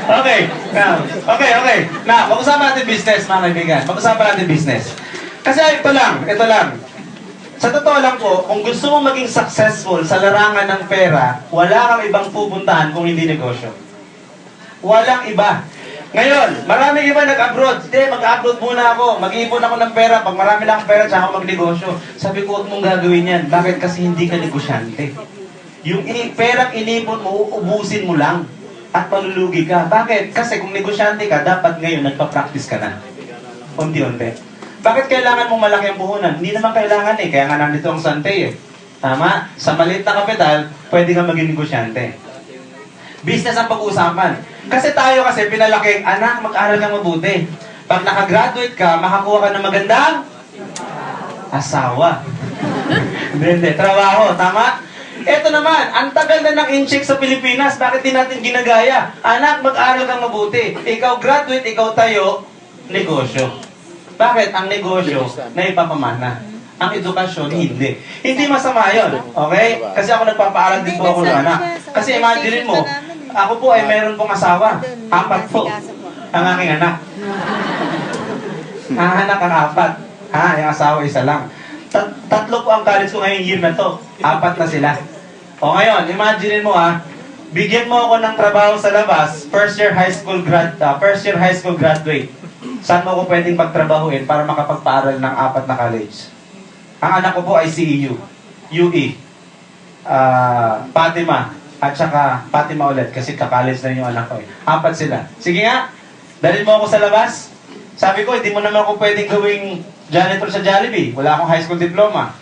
Okay. Now, okay. Now, pag-usapan natin business, mga kaibigan. Pag-usapan natin business. Kasi ito lang. Sa totoo lang po, kung gusto mong maging successful sa larangan ng pera, wala kang ibang pupuntahan kung hindi negosyo. Walang iba. Ngayon, maraming iba nag-abroad. Hindi, mag-abroad muna ako. Mag-iipon ako ng pera. Pag marami lang pera, tsaka ako magnegosyo. Sabi ko, huwag mong gagawin yan. Bakit? Kasi hindi ka negosyante. Yung perang inipon mo, ubusin mo lang. At malulugi ka. Bakit? Kasi kung negosyante ka, dapat ngayon nagpa-practice ka na. Unti-unti. Bakit kailangan mong malaki ang puhunan? Hindi naman kailangan eh. Kaya nga nandito ang Sante eh. Tama? Sa maliit na kapital, pwede kang maging negosyante. Business ang pag-uusapan. Kasi tayo pinalaki, anak, mag-aral kang mabuti. Pag nakagraduate ka, makakuha ka ng magandang asawa. Hindi, trabaho. Tama? Ito naman, ang tagal na ng incheck sa Pilipinas, bakit di natin ginagaya? Anak, mag-aral kang mabuti. Ikaw graduate, ikaw tayo, negosyo. Bakit? Ang negosyo na ipapamana. Ang edukasyon, hindi. Hindi masama yun. Okay? Kasi ako nagpapaaral din po ako ng anak. Kasi imagine mo, ako po ay meron pong asawa. 4 po. Ang aking anak. Ang anak ang 4. Yung asawa isa lang. 3 po ang college ko ngayong year na to. 4 na sila. O ngayon, imagine mo bigyan mo ako ng trabaho sa labas, first year high school graduate. Saan mo ko pwedeng pagtrabahuin para makapagpaaral ng 4 na college? Ang anak ko po ay CEU, UE, Fatima, at saka Fatima ulit kasi ka-college na yung anak ko eh. 4 sila. Sige nga, dalhin mo ako sa labas. Sabi ko, hindi mo naman ako pwedeng gawing janitor sa Jollibee. Wala akong high school diploma.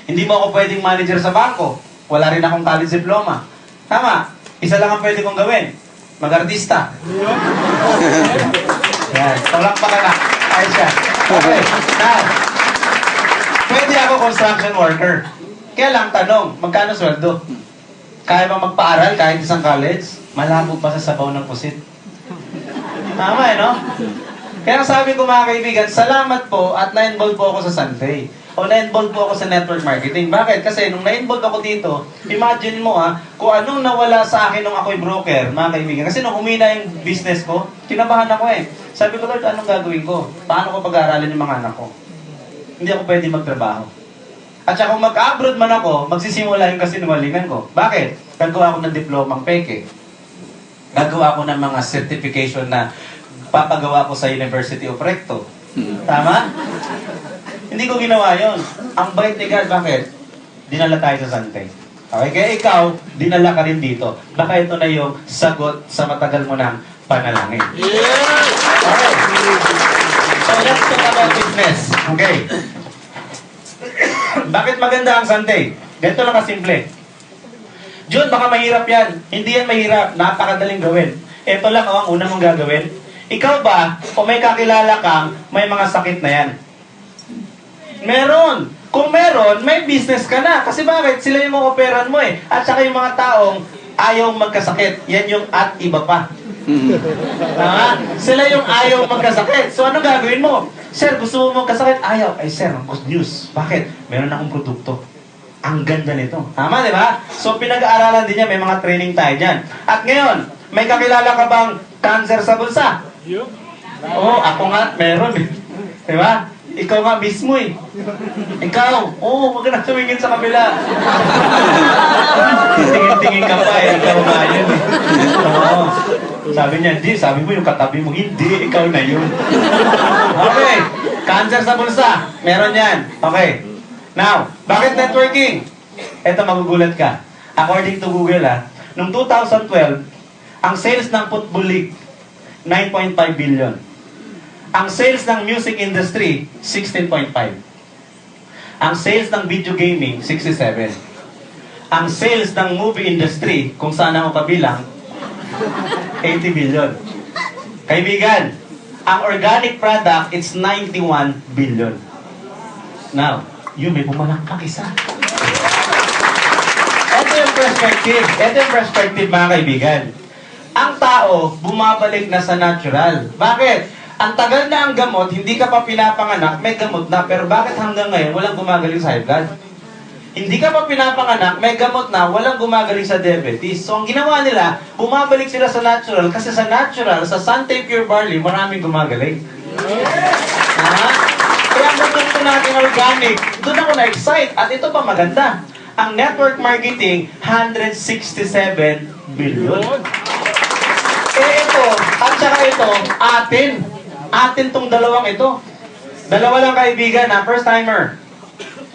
Hindi mo ako pwedeng manager sa bangko. Wala rin akong college diploma. Tama. Isa lang ang pwede kong gawin. Mag-artista. Yan. Tulak pa ka na. Ayos yan. Okay. Now, pwede ako construction worker. Kaya lang tanong, magkano sweldo? Kaya ba magpaaral kahit isang college? Malabo pa sa sabaw ng pusit. Tama no? Kaya sabi ko mga kaibigan, salamat po at na-involve po ako sa Sunday. O na-involve po ako sa network marketing. Bakit? Kasi nung na-involve ako dito, imagine mo kung anong nawala sa akin nung ako'y broker, mga kaibigan. Kasi nung humina yung business ko, kinabahan ako eh. Sabi ko, Lord, anong gagawin ko? Paano ko pag-aaralin yung mga anak ko? Hindi ako pwede magtrabaho. At saka kung mag-abroad man ako, magsisimula yung kasinungalingan ko. Bakit? Gagawa ako ng diplomang peke. Gagawa ako ng mga certification na papagawa ko sa University of Recto. Tama? Hindi ko ginawa yon. Ang bait ni God, bakit? Dinala tayo sa Sante. Okay? Kaya ikaw, dinala ka rin dito. Baka ito na yung sagot sa matagal mo ng panalangin. Okay. So let's talk about business. Okay. Bakit maganda ang Sante? Ganito lang kasimple. Jun, baka mahirap yan. Hindi yan mahirap. Napakadaling gawin. Ito lang ang una mong gagawin. Ikaw ba, kung may kakilala kang may mga sakit na yan? Meron. Kung meron, may business ka na. Kasi bakit? Sila yung mga operan mo eh. At saka yung mga taong ayaw magkasakit. Yan yung at iba pa. Sila yung ayaw magkasakit. So ano gagawin mo? Sir, gusto mo magkasakit? Ayaw. Ay sir, good news. Bakit? Meron akong produkto. Ang ganda nito. Tama, di ba? So pinag-aaralan din niya. May mga training tayo dyan. At ngayon, may kakilala ka bang cancer sa bulsa? Oo, ako nga, meron eh. Di ba? Ikaw nga mismo eh. Ikaw, wag ka na tumingin sa kabila. Tingin-tingin ka pa eh. Ikaw nga yun eh. Oo. Sabi niya, hindi. Sabi mo yung katabi mo, hindi. Ikaw na yun. Okay. Cancer sa bulsa. Meron yan. Okay. Now, bakit networking? Ito, magugulat ka. According to Google noong 2012, ang sales ng Football League, 9.5 billion. Ang sales ng music industry, 16.5. Ang sales ng video gaming, 67. Ang sales ng movie industry, kung saan ako kabilang, 80 billion. Kaibigan, ang organic product, it's 91 billion. Now, yun may pumalakpak isa. Ito yung perspective, mga kaibigan. Ang tao, bumabalik na sa natural. Bakit? Ang tagal na ang gamot, hindi ka pa pinapanganak, may gamot na, pero bakit hanggang ngayon walang gumagaling sa high blood? Hindi ka pa pinapanganak, may gamot na, walang gumagaling sa diabetes. So, ang ginawa nila, bumabalik sila sa natural kasi sa natural, sa Sante Pure Barley, maraming gumagaling. Ha? Kaya ang gusto natin organic, doon ako na-excite. At ito pa maganda. Ang network marketing, 167 billion. Eh ito, at saka ito, atin. Atin tong dalawang ito. Dalawa lang kaibigan na first timer.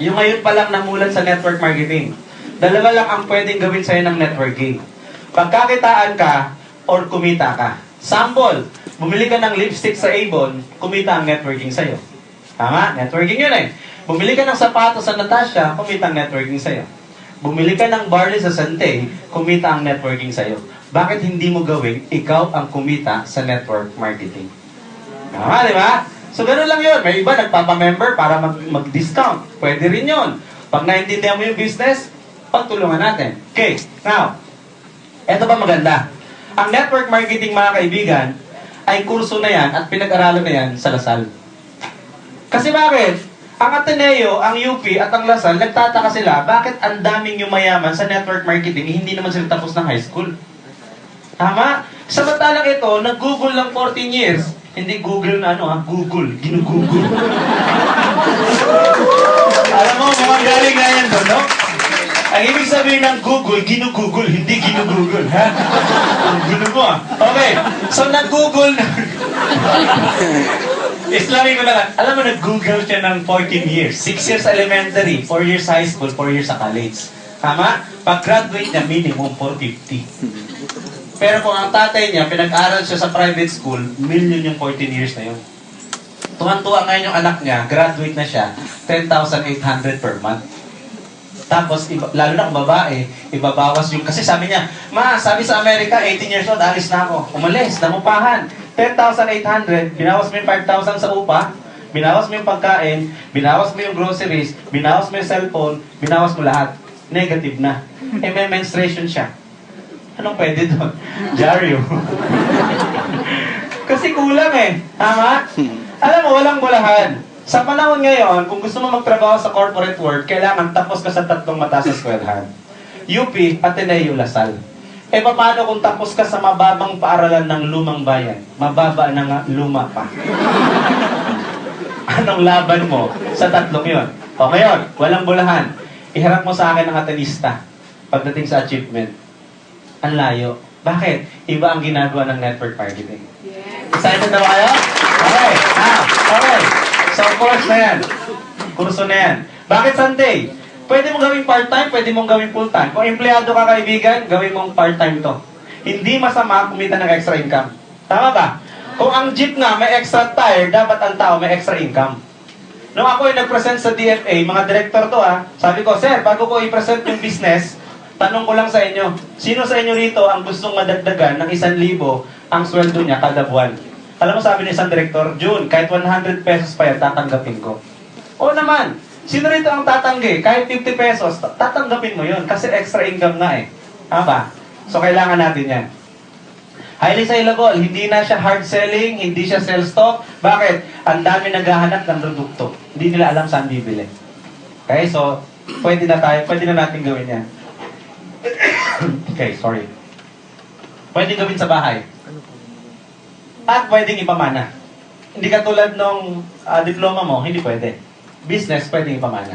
Yung ngayon pa lang namulat sa network marketing. Dalawa lang ang pwedeng gawin sa'yo ng networking. Pagkakitaan ka or kumita ka. Sample, bumili ka ng lipstick sa Avon, kumita ang networking sa'yo. Tama? Networking yun eh. Bumili ka ng sapatos sa Natasha, kumita ang networking sa'yo. Bumili ka ng barley sa Sante, kumita ang networking sa'yo. Bakit hindi mo gawin, ikaw ang kumita sa network marketing? Tama, di ba? So, gano'n lang yun. May iba nagpapamember para mag-discount. Pwede rin yun. Pag naintindihan mo yung business, pagtulungan natin. Okay, now, eto pa maganda. Ang network marketing, mga kaibigan, ay kurso na yan at pinag-aralan na yan sa Lasal. Kasi bakit? Ang Ateneo, ang UP at ang Lasal, nagtataka sila, bakit ang daming yumayaman sa network marketing, hindi naman sila tapos ng high school? Tama? Samantalang ito, nag-Google lang 14 years. Hindi Google na Google. Ginugoogle. Alam mo, mukhang galing na yan doon, no? Ang ibig sabihin ng Google, ginugoogle, hindi ginugoogle, ha? Ang gulo mo, Okay, so nag-Google na. Islami ko na lang. Alam mo, nag-Google siya ng 14 years. 6 years elementary, 4 years high school, 4 years sa college. Tama? Pag-graduate niya, minimum 450. Pero kung ang tatay niya, pinag-aral siya sa private school, million yung 14 years na yun. Tuwan-tuwa ngayon yung anak niya, graduate na siya, 10,800 per month. Tapos, lalo na kung babae, ibabawas yung... Kasi sabi niya, sabi sa Amerika, 18 years old, alis na ako. Umalis, namupahan. 10,800, binawas mo yung 5,000 sa upa, binawas mo yung pagkain, binawas mo yung groceries, binawas mo yung cellphone, binawas mo lahat. Negative na. May menstruation siya. Anong pwede doon? Jaryo. Kasi kulang eh. Tama? Alam mo, walang bulahan. Sa panahon ngayon, kung gusto mo magtrabaho sa corporate world, kailangan tapos ka sa 3 mataas na eskwelahan. UP, Ateneo, Lasal. Eh, paano kung tapos ka sa mababang paaralan ng lumang bayan? Mababa na nga, luma pa. Anong laban mo sa 3 yun? O ngayon, walang bulahan. Iharap mo sa akin ang Atenista pagdating sa achievement. Ang layo. Bakit? Iba ang ginagawa ng network marketing. Yes. Excited na ba kayo? Okay. Okay. So, course na yan. Kurso na yan. Bakit Sunday? Pwede mong gawing part-time, pwede mong gawing full-time. Kung empleyado ka kaibigan, gawin mong part-time to. Hindi masama kumita ng extra income. Tama ba? Kung ang jeep nga may extra tire, dapat ang tao may extra income. Nung ako ay nag-present sa DFA, mga director to sabi ko, Sir, bago ko i-present yung business, tanong ko lang sa inyo, sino sa inyo rito ang gustong madagdagan ng 1,000 ang sweldo niya kada buwan? Alam mo sabi ni isang director, June, kahit 100 pesos pa yan, tatanggapin ko. Oo naman, sino rito ang tatanggi? Kahit 50 pesos, tatanggapin mo yun kasi extra income nga eh. Tama? So kailangan natin yan. Highly saleable, hindi na siya hard selling, hindi siya sell stock. Bakit? Ang dami naghahanap ng produkto. Hindi nila alam saan bibili. Okay, so pwede na natin gawin yan. Okay, sorry. Pwede gawin sa bahay. At pwedeng ipamana. Hindi katulad nung diploma mo, hindi pwede. Business, pwedeng ipamana.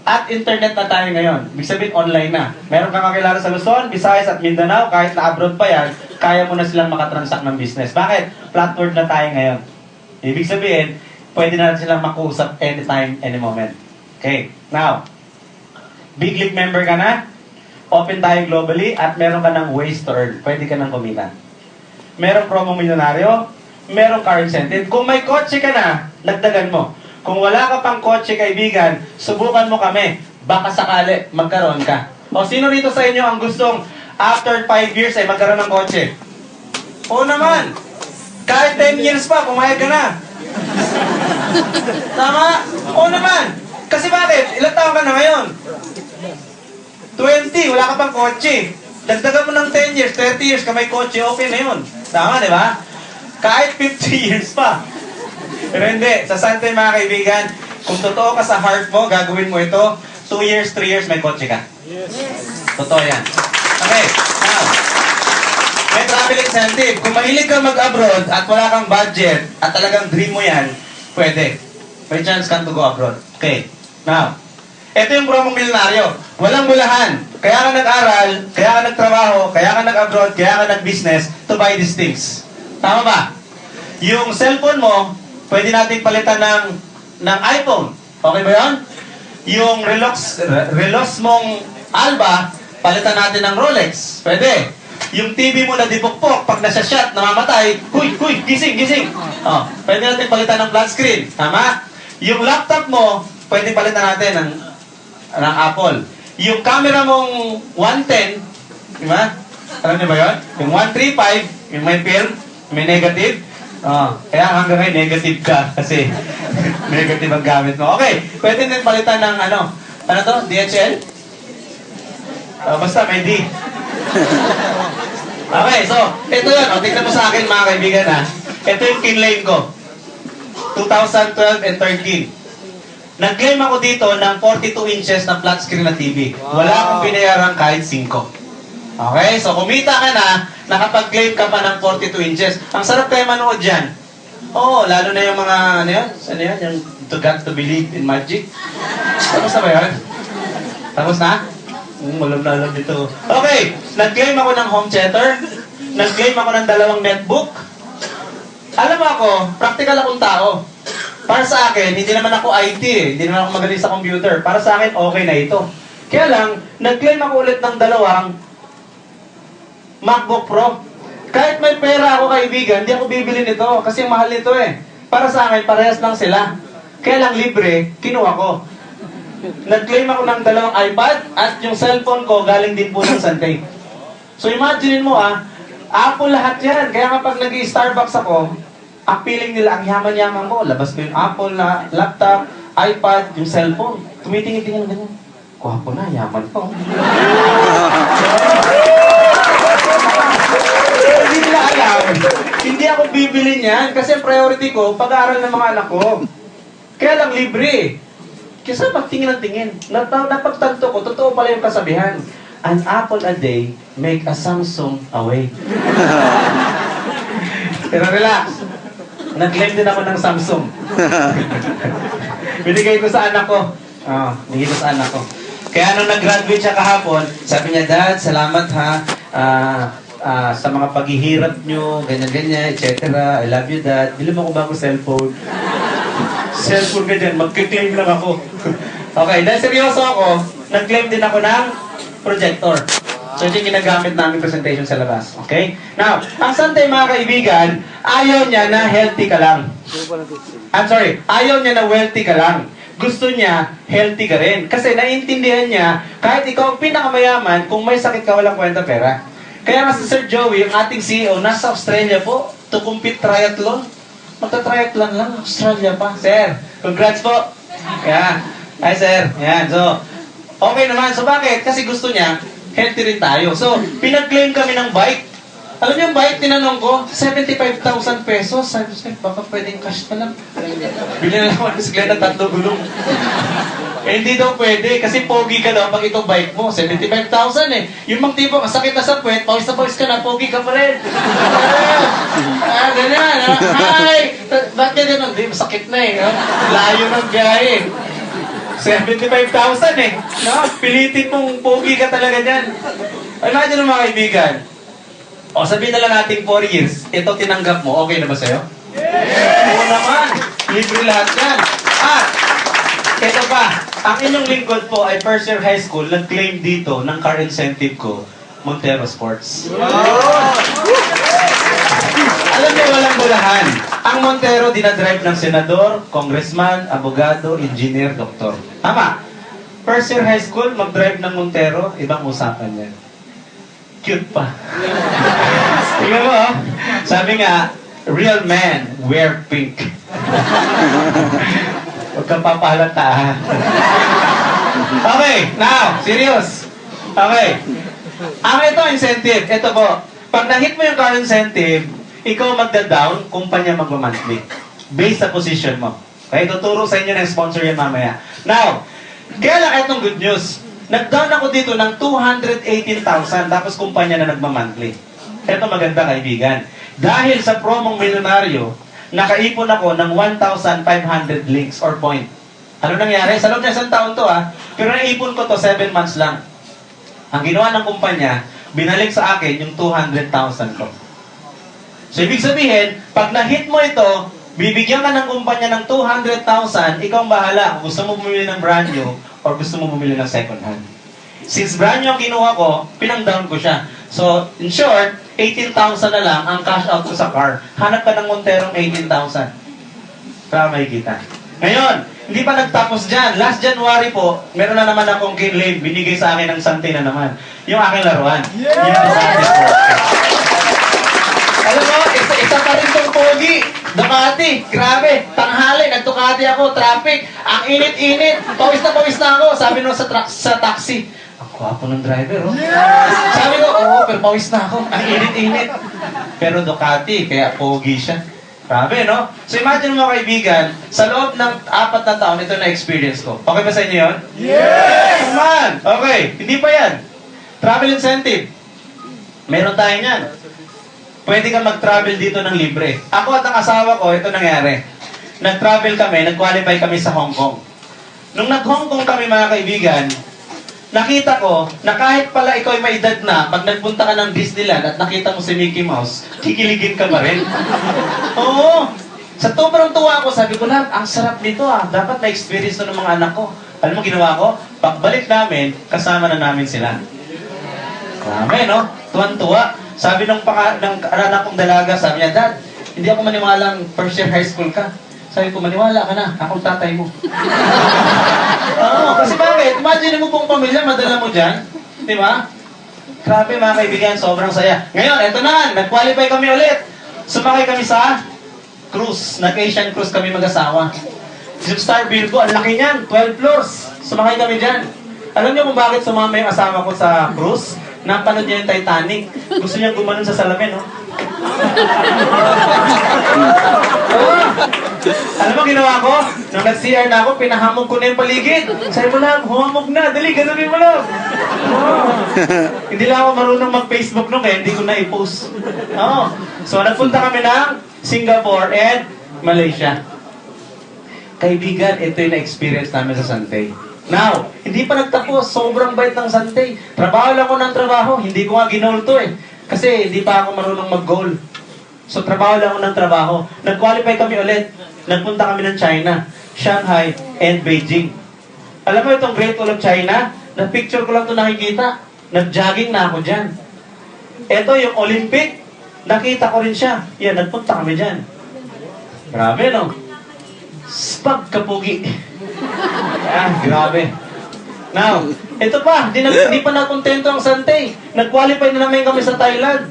At internet na tayo ngayon. Ibig sabihin, online na. Meron kang kakilala sa Luzon, Visayas at Mindanao, kahit na abroad pa yan, kaya mo na silang makatransact ng business. Bakit? Platform na tayo ngayon. Ibig sabihin, pwede na silang makusap anytime, any moment. Okay, now, Big League member ka na, open tayo globally, at meron ka ng ways to earn. Pwede ka nang kumita. Merong promo milyonaryo, merong car incentive. Kung may kotse ka na, dagdagan mo. Kung wala ka pang kotse, kaibigan, subukan mo kami. Baka sakali, magkaroon ka. O sino rito sa inyo ang gustong after 5 years ay magkaroon ng kotse? Oo naman. Kahit 10 years pa, pumayag ka na. Tama? Oo naman. Kasi bakit? Ilang taon ka na ngayon? 20, wala ka pang kotse. Dagdagan mo ng 10 years, 30 years ka may kotse, okay na yun. Tama, di ba? Kahit 50 years pa. Pero hindi, sa Sante mga kaibigan, kung totoo ka sa heart mo, gagawin mo ito, 2 years, 3 years, may kotse ka? Yes. Totoo yan. Okay, now, may travel incentive. Kung mahilig kang mag-abroad at wala kang budget at talagang dream mo yan, pwede. May chance kang to go abroad. Okay, now, ito yung promong milyonaryo. Walang bulahan. Kaya ka nag-aral, kaya ka nagtrabaho, kaya ka nag-abroad, kaya ka nag-business to buy these things. Tama ba? Yung cellphone mo, pwede natin palitan ng iPhone. Okay ba yun? Yung relos mong Alba, palitan natin ng Rolex. Pwede. Yung TV mo na dipukpok, pag nasa-shot, namamatay, huy, gising. Oh, pwede natin palitan ng flat screen. Tama? Yung laptop mo, pwede palitan natin ng Apple. Yung camera mong 110, di ba? Alam niyo ba yun? Yung 135, yung may film, may negative. Kaya hanggang ngayon negative ka kasi negative ang gamit mo. Okay, pwede din palitan ng ano to? DHL? Basta may D. Okay, so, ito yun. Tignan mo sa akin mga kaibigan ha. Ito yung kinlane ko. 2012 and 13. Nag-claim ako dito ng 42 inches na flat screen na TV. Wala akong binayaran kahit 5. Okay, so kumita ka na, nakapag-claim ka pa ng 42 inches. Ang sarap kayo manood dyan. Oo, lalo na yung mga, ano yun? Ano yun? Yung to got to believe in magic. Tapos na ba yun? Tapos na? Walang lalang dito. Okay, nag-claim ako ng home theater. Nag-claim ako ng 2 netbook. Alam mo ako, practical akong tao. Para sa akin, hindi naman ako IT eh. Hindi naman ako magaling sa computer. Para sa akin, okay na ito. Kaya lang, nag-claim ako ulit ng 2 MacBook Pro. Kahit may pera ako kaibigan, hindi ako bibili nito kasi mahal nito eh. Para sa akin, parehas lang sila. Kaya lang libre, kinuha ko. Nag-claim ako ng 2 iPad at yung cellphone ko galing din po ng Santay. So imagine mo Apple lahat yan. Kaya kapag nag-i-Starbucks ako, ang feeling nila, ang yaman-yaman mo. Labas ko yung Apple na laptop, iPad, yung cellphone. Tumitingin-tingin ganyan. Kuha na, yaman ko. Hindi nila alam. Hindi ako bibili niyan kasi priority ko, pag-aaral ng mga anak ko. Kaya lang libre. Kasi pagtingin ng tingin. Napagtanto ko, totoo pala yung kasabihan. An apple a day, make a Samsung away. Pero relax. Nag-claim din ako ng Samsung. Binigay ko sa anak ko. Binigay ko sa anak ko. Kaya nung nag-graduate siya kahapon, sabi niya, Dad, salamat ha. Sa mga paghihirap nyo, ganyan-ganyan, etc. I love you, Dad. Bili mo ko bago cellphone. Cellphone ka dyan, mag-claim lang ako. Okay, dahil seryoso ako, nag-claim din ako ng projector. So, ito yung ginagamit namin presentation sa labas. Okay? Now, ang Santay mga kaibigan, ayaw niya na healthy ka lang. Ayaw niya na wealthy ka lang. Gusto niya, healthy ka rin. Kasi naiintindihan niya, kahit ikaw ang pinakamayaman, kung may sakit ka, walang kwenta pera. Kaya nga si Sir Joey, yung ating CEO, nasa Australia po, to compete triathlon. Magta-triathlon lang, Australia pa. Sir, congrats po. Yeah. Hi, sir. Yan. So, okay naman. So, bakit? Kasi gusto niya, healthy rin tayo. So, pinag-claim kami ng bike. Alam niyo yung bike, tinanong ko, 75,000 pesos. Sabi ko, baka pwedeng cash na lang. Bili na lang ako ng bisikleta, 3 gulong. Hindi daw pwede, kasi pogi ka daw pag itong bike mo. 75,000 eh. Yung mga tipo, masakit na sa puwet, pawis ka na, pogi ka pa rin. Ganyan. Hi! Ba't ka ganun? Hindi, masakit na eh. Layo ng biyahe. 75,000 eh. Pilitin mong pogi ka talaga dyan. Imagine mga kaibigan. Sabihin na lang natin 4 years, ito tinanggap mo, okay na ba sa'yo? Yes! Oo naman, libre lahat yan. Ito pa, ang inyong lingkod po ay first year high school, nag-claim dito ng car incentive ko, Montero Sports. Alam niyo, walang bulahan. Ang Montero, dinadrive ng senador, congressman, abogado, engineer, doktor. Tama. First year high school, mag-drive ng Montero, ibang usapan yan. Cute pa. Tingnan mo, sabi nga, real men wear pink. Huwag kang papahalata, Okay, now, serious. Okay. Ito incentive. Ito po. Pag na-hit mo yung car incentive, ikaw magda-down, kumpanya magma-monthly. Based sa position mo. Okay, tuturo sa inyo ng sponsor yan mamaya. Now, Kaya lang, etong good news. Nag-down ako dito ng 218,000 tapos kumpanya na nagmamonthly. Eto maganda kaibigan. Dahil sa promong milyonaryo, nakaipon ako ng 1,500 links or point. Ano nangyari? Sa loob ng isang taon to pero naipon ko to 7 months lang. Ang ginawa ng kumpanya, binalik sa akin yung 200,000 ko. So, ibig sabihin, pag na-hit mo ito, bibigyan ka ng kumpanya ng 200,000, ikaw ang bahala kung gusto mo bumili ng brand new or gusto mo bumili ng second hand. Since brand new ang kinuha ko, pinang-down ko siya. So, in short, 18,000 na lang ang cash out ko sa car. Hanap ka ng Monterong 18,000. Para makikita. Ngayon, hindi pa nagtapos dyan. Last January po, meron na naman akong kinlame. Binigay sa akin ng sante na naman. Yung aking laruan. Yeah! Yung alam mo, isa pa rin itong pogi. Ducati. Grabe. Tanghali. Nag-Ducati ako. Traffic. Ang init-init. Pawis na ako. Sabi nung sa taxi. Ang gwapo ng driver, oh. Yeah! Sabi ko, pero pawis na ako. Ang init-init. Pero Ducati. Kaya pogi siya. Grabe, no? So imagine mo kaibigan, sa loob ng 4 na taon, ito na experience ko. Okay ba sa inyo yun? Yes! Come on! Okay. Hindi pa yan. Travel incentive. Meron tayo niyan. Pwede kang mag-travel dito ng libre. Ako at ang asawa ko, ito nangyari. Nag-travel kami, nag-qualify kami sa Hong Kong. Nung nag-Hong Kong kami mga kaibigan, nakita ko na kahit pala ikaw ay may edad na, pag nagpunta ka ng Disneyland at nakita mo si Mickey Mouse, kikiligin ka pa rin. Oo. Sa sobrang tuwa ko, sabi ko lang, ang sarap nito Dapat na-experience na ng mga anak ko. Alam mo ginawa ko? Pagbalik namin, kasama na namin sila. Marami, no? Tuwan-tuwa. Sabi ng anak kong dalaga, sabi niya, Dad, hindi ako maniwalang first year high school ka. Sabi ko, maniwala ka na. Akong tatay mo. Oo, kasi bakit? Imagine mo kung pamilya, madala mo dyan. Di ba? Grabe mga kaibigan, sobrang saya. Ngayon, eto na, nag-qualify kami ulit. Sumakay kami sa cruise. Nag-Asian cruise kami mag-asawa. Yung Star Virgo, ang laki niyan, 12 floors. Sumakay kami dyan. Alam niyo kung bakit sumama yung asawa ko sa cruise? Napanood niya yung Titanic. Gusto niya gumanon sa salamin, no? Alam mo ginawa ko? Nung nag-CR na ako, pinahamog ko na yung paligid. Sabi mo lang, humamog na. Dali, ganunin mo lang. Hindi lang ako marunong mag-Facebook nung kaya hindi ko na i-post. So, nagpunta kami ng Singapore and Malaysia. Kaibigan, ito yung na-experience namin sa Santay. Now, hindi pa nagtapos. Sobrang bait ng Santay. Trabaho lang ko ng trabaho. Hindi ko nga ginol to Kasi hindi pa ako marunong mag-goal. So, trabaho lang ako ng trabaho. Nag-qualify kami ulit. Nagpunta kami ng China, Shanghai, and Beijing. Alam mo itong Great Wall of China? Na-picture ko lang ito nakikita. Nag-jogging na ako dyan. Ito yung Olympic. Nakita ko rin siya. Yan, nagpunta kami dyan. Grabe, no? Pagkapugi. Grabe. Now, ito pa, hindi pa nakontento ang Santay. Nag-qualify na naman kami sa Thailand.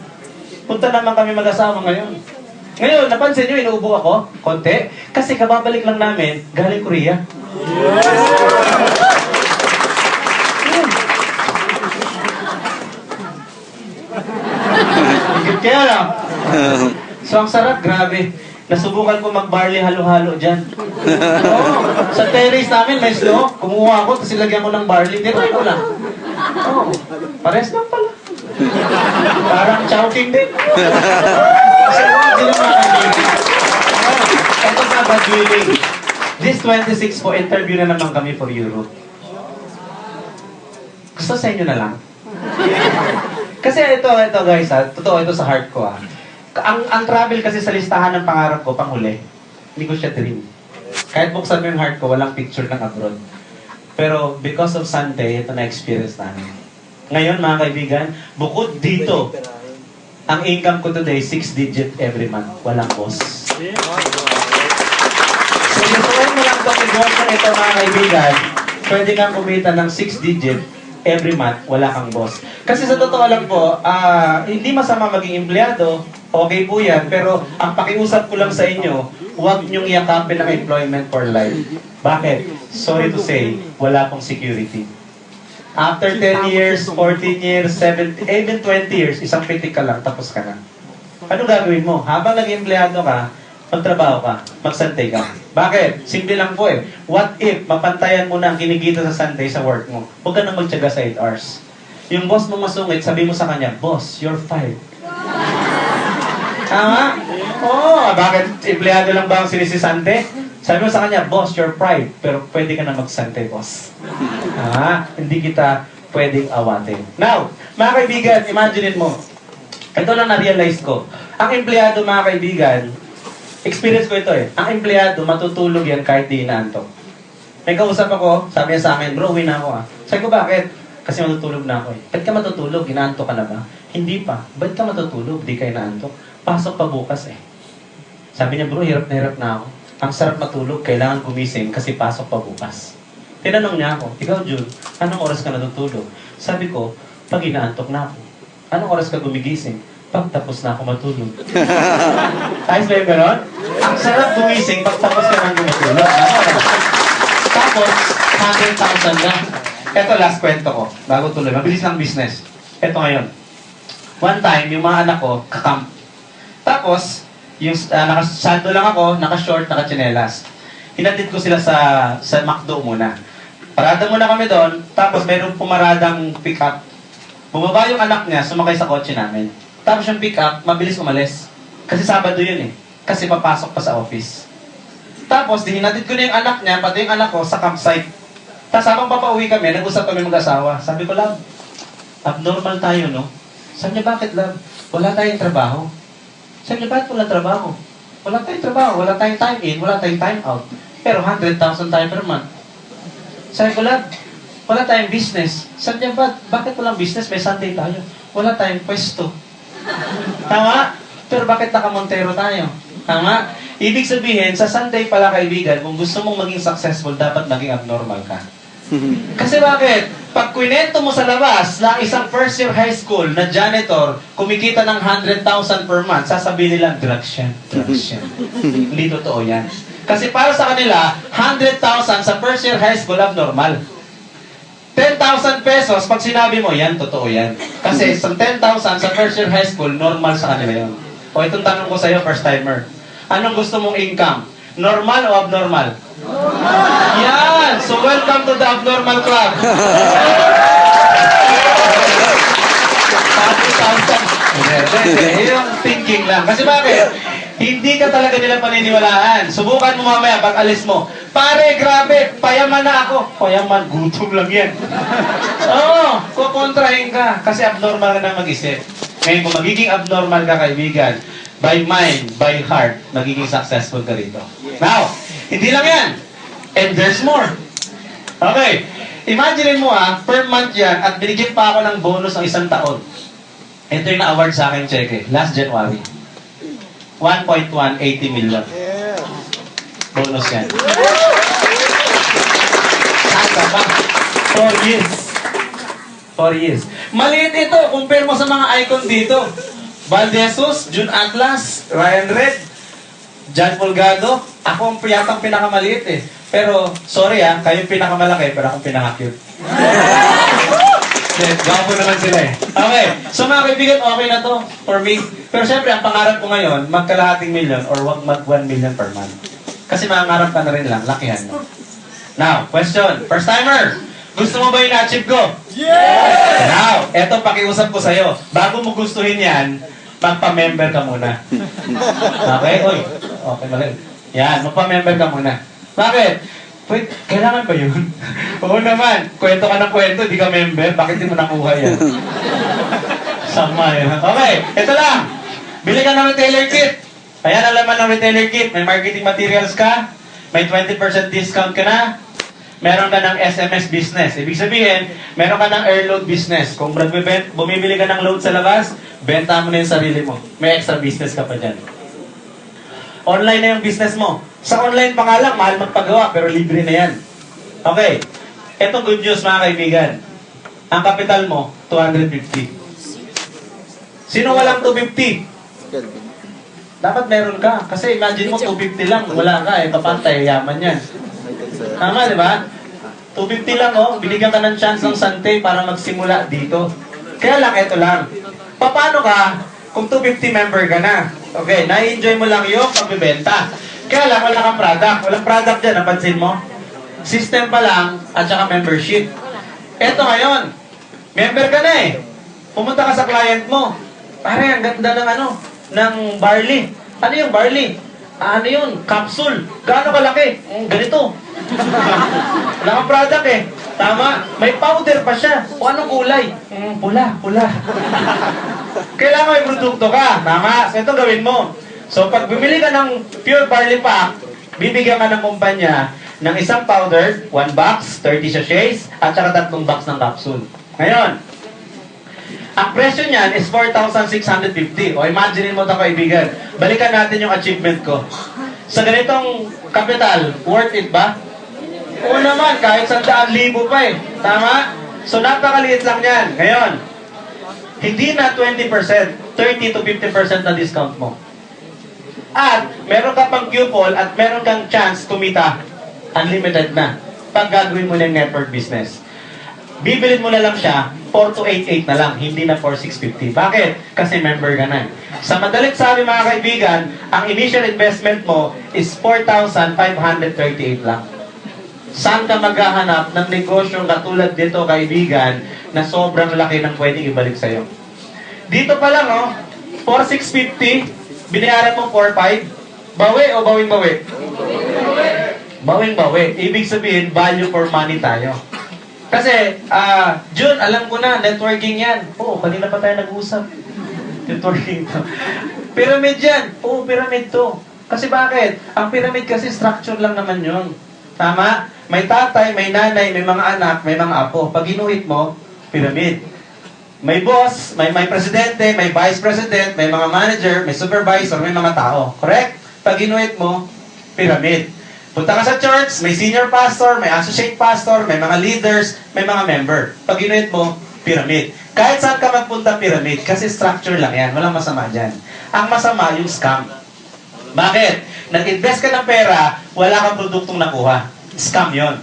Punta naman kami mag-asawa ngayon. Ngayon, napansin nyo, inuubo ako, konti, kasi kababalik lang namin, galing Korea. Kaya lang. So, ang sarap, grabe. Nasubukan ko mag-barley halo-halo dyan. Sa terrace namin, may snow. Kumuha ako, tapos ilagyan ko ng barley. Nitry ko lang. Pares lang pala. Parang chowking din. Kasi sila mga kaibigan. Ito na Badwiling. This 26 po, interview na naman kami for Europe. Gusto sa inyo na lang. Kasi ito guys totoo ito sa heart ko Ang travel kasi sa listahan ng pangarap ko, panghuli, hindi ko siya dream. Kahit buksan mo yung heart ko, walang picture ng abroad. Pero because of Sunday, ito na experience namin. Ngayon mga kaibigan, bukod dito, ang income ko today, 6 digit every month. Walang boss. So, gustuin mo lang itong negosyo ito mga kaibigan, pwede kang kumita ng 6 digit every month, wala kang boss. Kasi sa totoo lang po, hindi masama maging empleyado, okay po yan, pero ang pakiusap ko lang sa inyo, huwag niyong yakapin ang employment for life. Bakit? Sorry to say, wala pong security. After 10 years, 14 years, 17, even 20 years, isang pitik ka lang, tapos ka na. Ano gagawin mo? Habang nag-empleyado ka, Magtrabaho ka, magsantay ka. Bakit? Simple lang po eh. What if mapantayan mo na ang kinikita sa Sunday sa work mo? Huwag ka na magtyaga sa 8 hours. Yung boss mo masungit, sabi mo sa kanya, "Boss, you're fired." Tama? Oo, bakit? Empleyado lang ba ang sinisisante? Sabi mo sa kanya, "Boss, you're pride, pero pwede ka na magsante, boss." Hindi kita pwedeng awatin. Now, mga kaibigan, imaginein mo, ito lang na-realize ko. Ang empleyado, mga kaibigan, experience ko ito eh. Ang empleyado, matutulog yan kahit di inaantok. May kausap ako, sabi niya sa akin, "Bro, uwi na ako ah." Sabi ko, "Bakit?" "Kasi matutulog na ako eh." "Ba't ka matutulog? Inaantok ka na ba?" "Hindi pa." "Ba't ka matutulog? Di ka inaantok." "Pasok pa bukas eh." Sabi niya, "Bro, hirap na ako. Ang sarap matulog, kailangan gumising kasi pasok pa bukas." Tinanong niya ako, "Ikaw, Jun, anong oras ka natutulog?" Sabi ko, "Pag inaantok na ako." "Anong oras ka gumigising?" "Pag tapos na ako matulog." Ayos ba yung ganon? Ang sarap gumising pag tapos ka nang matulog. Tapos, 100,000 na. Ito, last kwento ko. Bago tuloy. Mabilis lang business. Ito ngayon. One time, yung mga anak ko, kakamp. Tapos, yung nakasando lang ako, naka-short, naka-chinelas. Hinatid ko sila sa McDo muna. Parada muna kami doon, tapos mayroong pumaradang pick-up. Bumaba yung anak niya, sumakay sa kotse namin. Tapos yung pick-up, mabilis umalis. Kasi Sabado yun eh. Kasi papasok pa sa office. Tapos, hinatid ko na yung anak niya, pati yung anak ko, sa campsite. Tapos habang papauwi kami, nag-usap kami mag-asawa. Sabi ko, "Love, abnormal tayo, no?" Sabi niya, "Bakit, love? Wala tayong trabaho." Sabi niya, "Bakit wala trabaho?" "Wala tayong trabaho, wala tayong time in, wala tayong time out. Pero 100,000 tayo per month." Sabi ko, "Love, wala tayong business." Sabi niya, "Bakit walang business? May Sunday tayo." "Wala tayong pwesto." Tama? Pero bakit naka-Montero tayo? Tama? Ibig sabihin, sa Sunday pala kaibigan, kung gusto mong maging successful, dapat maging abnormal ka. Kasi bakit? Pag kwinento mo sa labas na isang first year high school na janitor, kumikita ng 100,000 per month, sasabihin nila, drugs yan. Hindi totoo yan. Kasi para sa kanila, 100,000 sa first year high school, abnormal. 10,000 pesos, pag sinabi mo, yan, totoo yan. Kasi sa 10,000 sa first year high school, normal sa kanila yun. O itong tanong ko sa iyo, first timer. Anong gusto mong income? Normal o abnormal? Yan! So welcome to the abnormal club. 40,000. Yung thinking lang. Kasi bakit? Hindi ka talaga nila paniniwalaan. Subukan mo mamaya pag alis mo. "Pare, grabe, payaman na ako." "Payaman, gutom lang yan." Oo, kukontrahin ka. Kasi abnormal ka na mag-isip. Ngayon, kung magiging abnormal ka, kaibigan, by mind, by heart, magiging successful ka rito. Now, hindi lang yan. And there's more. Okay. Imagine mo per month yan, at binigyan pa ako ng bonus ng 1 taon. Ito yung na-award sa akin, check last January. 1.180 million. Bonus yan. Saan ka ba? 4 years. 4 years. Maliit ito. Compare mo sa mga icon dito. Valdesus, Jun Atlas, Ryan Red, John Pulgado. Ako ang yatang pinakamaliit eh. Pero, sorry kayo pinakamalaki, pero akong pinaka-cute. Gwapo naman sila eh. Okay. So mga kaibigan, okay na to for me. Pero syempre, ang pangarap ko ngayon, magkalahating million or wag mag 1 million per month. Kasi mangarap ka na rin lang, lakihan mo. Now, question. First timer, gusto mo ba yung na-achieve ko? Yes! Now, eto pakiusap ko sa'yo. Bago mo gustuhin yan, magpa-member ka muna. Okay? Uy, okay, mali. Yan, magpa-member ka muna. Bakit? Wait, kailangan ba yun? Oo naman. Kwento ka ng kwento, di ka member. Bakit di mo nakuha yan? Sama yan. Okay, ito lang. Bili ka ng retailer kit. Ayan ang laman ng retailer kit. May marketing materials ka. May 20% discount ka na. Meron ka ng SMS business. Ibig sabihin, meron ka ng airload business. Kung bumibili ka ng load sa labas, benta mo na yung sarili mo. May extra business ka pa dyan. Online na yung business mo. Sa online pa nga lang, mahal magpagawa, pero libre na yan. Okay. Ito good news mga kaibigan. Ang kapital mo, 250. Sino walang 250? Dapat meron ka. Kasi imagine mo, 250 lang. Wala ka papantay, yaman yan. Tama, di ba? 250 lang, binigyan ka ng chance ng sante para magsimula dito. Kaya lang, ito lang. Paano ka kung 250 member ka na, okay, na-enjoy mo lang yung pagbibenta. Kaya lang, wala kang product. Walang product dyan, napansin mo? System pa lang, at saka membership. Eto ngayon, member ka na eh. Pumunta ka sa client mo. Pare, ang ganda ng ng barley. Ano yung barley? Ano yun? Capsule. Gaano kalaki? Ganito. Wala kang product eh. Tama? May powder pa siya. O anong kulay? Pula. Kailangan may produkto ka. Tama? So ito gawin mo. So pag bumili ka ng pure barley pack, bibigyan ka ng kumpanya ng isang powder, 1 box, 30 sachets, at saka 3 box ng capsule. Ngayon, ang presyo niyan is 4,650. O imagine mo ito kaibigan. Balikan natin yung achievement ko. Sa ganitong capital, worth it ba? Oo naman, kahit 100,000 pa eh. Tama? So napakaliit lang yan. Ngayon, hindi na 20%, 30 to 50% na discount mo. At meron ka pang coupon at meron kang chance kumita. Unlimited na. Pag gagawin mo ng network business. Bibilin mo na lang siya, 4,288 na lang, hindi na 4,650. Bakit? Kasi member ka na. Sa madalit sabi mga kaibigan, ang initial investment mo is 4,538 lang. Saan ka maghahanap ng negosyong katulad dito kaibigan na sobrang laki ng pwedeng ibalik sa'yo? Dito pa lang, 4,650, binayaran mo 4,500, bawi o bawing-bawi? Bawing-bawi. Ibig sabihin, value for money tayo. Kasi, June, alam ko na, networking yan. Oo, kanina pa tayo nag-usap. Networking to. Pyramid yan. Oo, pyramid to. Kasi bakit? Ang pyramid kasi structure lang naman yun. Tama? May tatay, may nanay, may mga anak, may mga apo. Pag inuhit mo, pyramid. May boss, may presidente, may vice president, may mga manager, may supervisor, may mga tao. Correct? Pag inuhit mo, pyramid. Punta ka sa church, may senior pastor, may associate pastor, may mga leaders, may mga member. Pag inuhit mo, pyramid. Kahit saan ka magpunta, pyramid. Kasi structure lang yan. Walang masama dyan. Ang masama, yung scam. Bakit? Nag-invest ka ng pera, wala kang produktong nakuha. Scam yon.